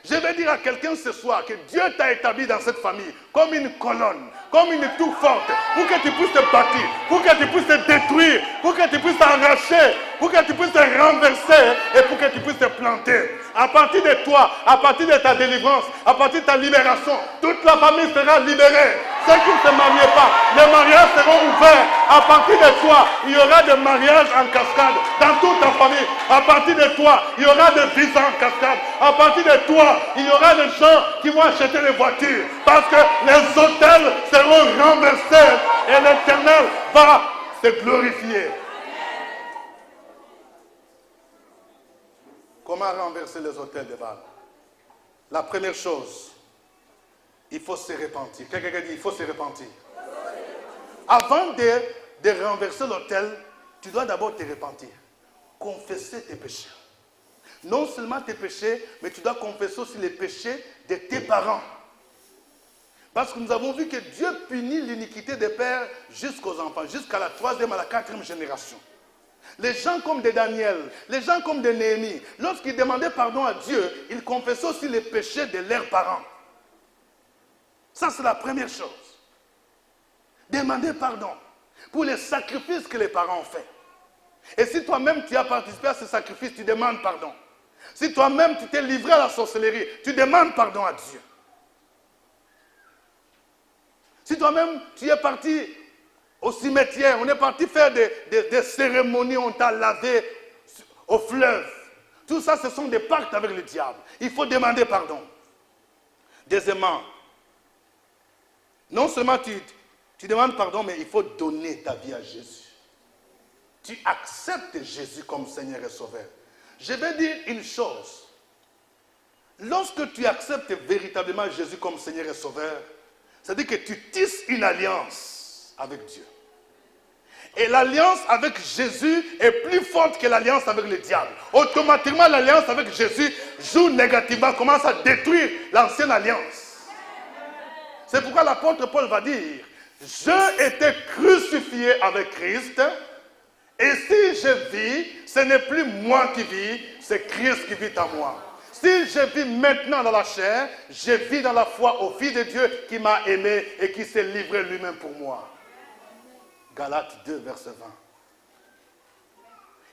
Je vais dire à quelqu'un ce soir que Dieu t'a établi dans cette famille comme une colonne, comme une tour forte, pour que tu puisses te bâtir, pour que tu puisses te détruire, pour que tu puisses t'arracher, pour que tu puisses te renverser et pour que tu puisses te planter. À partir de toi, à partir de ta délivrance, à partir de ta libération, toute la famille sera libérée. Ceux qui ne se marient pas, les mariages seront ouverts. À partir de toi, il y aura des mariages en cascade dans toute ta famille. À partir de toi, il y aura des visas en cascade. À partir de toi, il y aura des gens qui vont acheter des voitures. Parce que les hôtels seront renversés et l'Éternel va se glorifier. Comment renverser les hôtels de Baal? La première chose, il faut se repentir. Quelqu'un dit, il faut se repentir. Avant de renverser l'autel, tu dois d'abord te repentir. Confesser tes péchés. Non seulement tes péchés, mais tu dois confesser aussi les péchés de tes parents. Parce que nous avons vu que Dieu punit l'iniquité des pères jusqu'aux enfants, jusqu'à la 3e, à la 4e génération. Les gens comme de Daniel, les gens comme de Néhémie, lorsqu'ils demandaient pardon à Dieu, ils confessaient aussi les péchés de leurs parents. Ça, c'est la première chose. Demander pardon pour les sacrifices que les parents ont faits. Et si toi-même tu as participé à ces sacrifices, tu demandes pardon. Si toi-même tu t'es livré à la sorcellerie, tu demandes pardon à Dieu. Si toi-même tu es parti au cimetière, on est parti faire des cérémonies, on t'a lavé au fleuve. Tout ça, ce sont des pactes avec le diable. Il faut demander pardon. Deuxièmement, non seulement tu demandes pardon, mais il faut donner ta vie à Jésus. Tu acceptes Jésus comme Seigneur et Sauveur. Je vais dire une chose. Lorsque tu acceptes véritablement Jésus comme Seigneur et Sauveur, c'est-à-dire que tu tisses une alliance avec Dieu. Et l'alliance avec Jésus est plus forte que l'alliance avec le diable. Automatiquement, l'alliance avec Jésus joue négativement, commence à détruire l'ancienne alliance. C'est pourquoi l'apôtre Paul va dire, je étais crucifié avec Christ, et si je vis, ce n'est plus moi qui vis, c'est Christ qui vit en moi. Si je vis maintenant dans la chair, je vis dans la foi au Fils de Dieu qui m'a aimé et qui s'est livré lui-même pour moi. Galates 2, verset 20.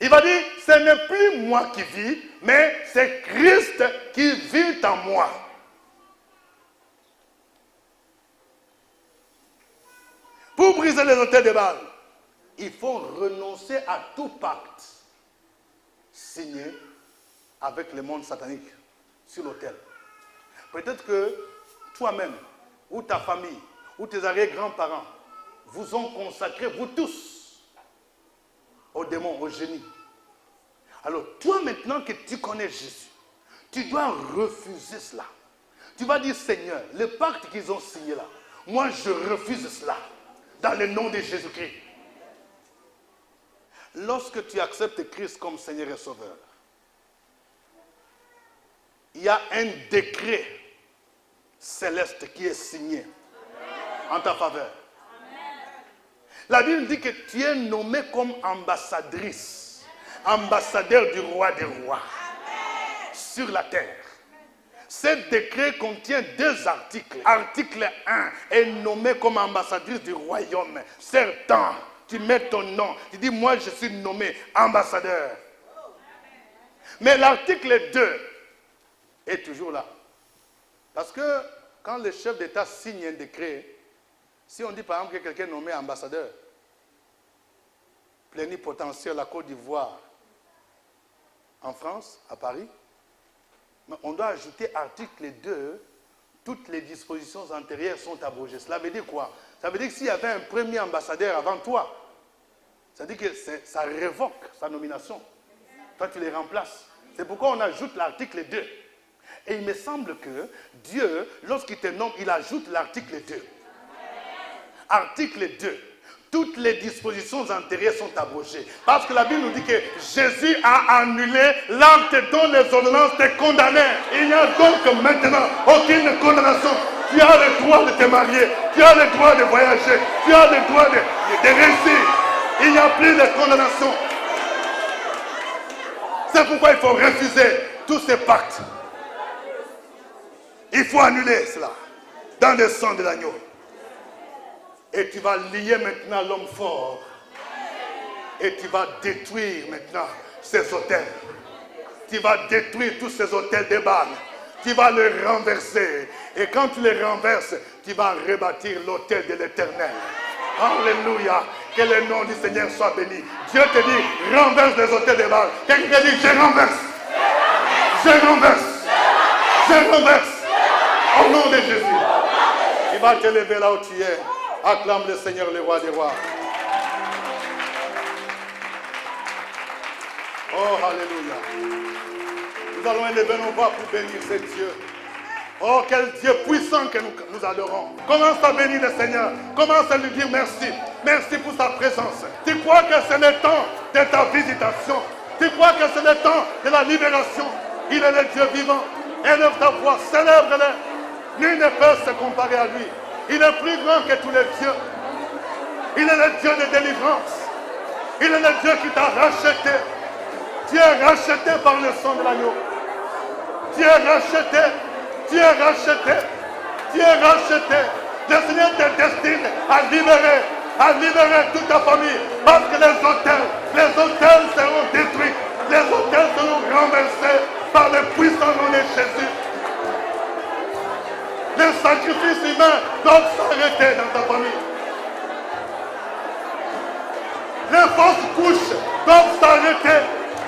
Il va dire, ce n'est plus moi qui vis, mais c'est Christ qui vit en moi. Pour briser les autels de Baal, il faut renoncer à tout pacte signé avec le monde satanique sur l'autel. Peut-être que toi-même, ou ta famille, ou tes arrière-grands-parents, vous ont consacré, vous tous, aux démons, aux génies. Alors, toi maintenant que tu connais Jésus, tu dois refuser cela. Tu vas dire, Seigneur, le pacte qu'ils ont signé là, moi je refuse cela, dans le nom de Jésus-Christ. Lorsque tu acceptes Christ comme Seigneur et Sauveur, il y a un décret céleste qui est signé en ta faveur. La Bible dit que tu es nommé comme ambassadrice, ambassadeur du roi des rois sur la terre. Ce décret contient 2 articles. Article 1 est nommé comme ambassadrice du royaume. Certain, tu mets ton nom. Tu dis, moi je suis nommé ambassadeur. Mais l'article 2 est toujours là. Parce que quand le chef d'État signe un décret, si on dit par exemple que quelqu'un est nommé ambassadeur, plénipotentiaire à la Côte d'Ivoire, en France, à Paris, mais on doit ajouter article 2, toutes les dispositions antérieures sont abrogées. Cela veut dire quoi? Ça veut dire que s'il y avait un premier ambassadeur avant toi, ça veut dire que ça révoque sa nomination. Toi, tu les remplaces. C'est pourquoi on ajoute l'article 2. Et il me semble que Dieu, lorsqu'il te nomme, il ajoute l'article 2. Article 2. Toutes les dispositions antérieures sont abrogées. Parce que la Bible nous dit que Jésus a annulé l'acte dont les ordonnances te condamnaient. Il n'y a donc maintenant aucune condamnation. Tu as le droit de te marier. Tu as le droit de voyager. Tu as le droit de réussir. Il n'y a plus de condamnation. C'est pourquoi il faut refuser tous ces pactes. Il faut annuler cela dans le sang de l'agneau. Et tu vas lier maintenant l'homme fort. Et tu vas détruire maintenant ces autels. Tu vas détruire tous ces autels de Baal. Tu vas les renverser. Et quand tu les renverses, tu vas rebâtir l'autel de l'Éternel. Alléluia. Que le nom du Seigneur soit béni. Dieu te dit, renverse les autels de Baal. Quelqu'un dit, je renverse. Je renverse. Je renverse. Au nom de Jésus. Il va te lever là où tu es. Acclame le Seigneur, le roi des rois. Oh, alléluia. Nous allons élever nos voix pour bénir ce Dieu. Oh, quel Dieu puissant que nous adorons. Commence à bénir le Seigneur. Commence à lui dire merci. Merci pour sa présence. Tu crois que c'est le temps de ta visitation. Tu crois que c'est le temps de la libération. Il est le Dieu vivant. Élève ta voix, célèbre-le. Nul ne peut se comparer à lui. Il est plus grand que tous les dieux. Il est le Dieu de délivrance. Il est le Dieu qui t'a racheté. Tu es racheté par le sang de l'agneau. Tu es racheté. Tu es racheté. Tu es racheté. Le Seigneur te destine à libérer toute ta famille. Parce que les autels seront détruits. Les autels seront renversés par le puissant nom de Jésus. Les sacrifices humains doivent s'arrêter dans ta famille. Les fausses couches doivent s'arrêter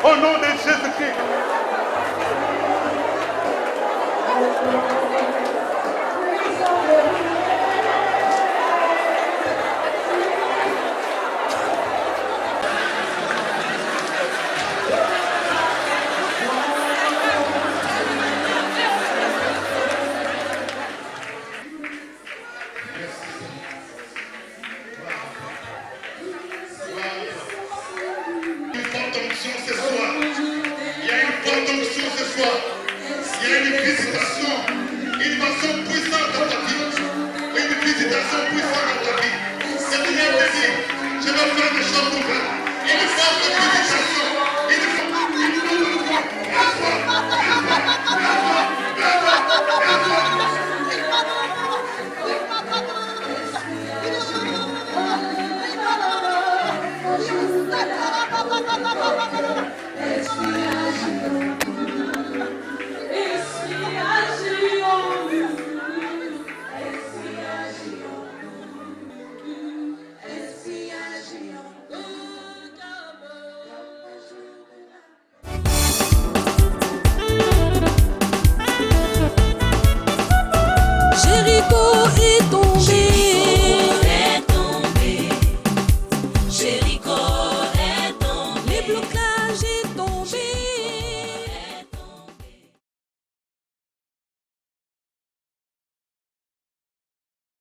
au nom de Jésus-Christ. Il y a une visitation, une façon puissante dans ta vie. Une visitation puissante dans ta vie. C'est le Seigneur te dit, je vais faire des choses nouvelles. Une forme de visitation. Jéricho est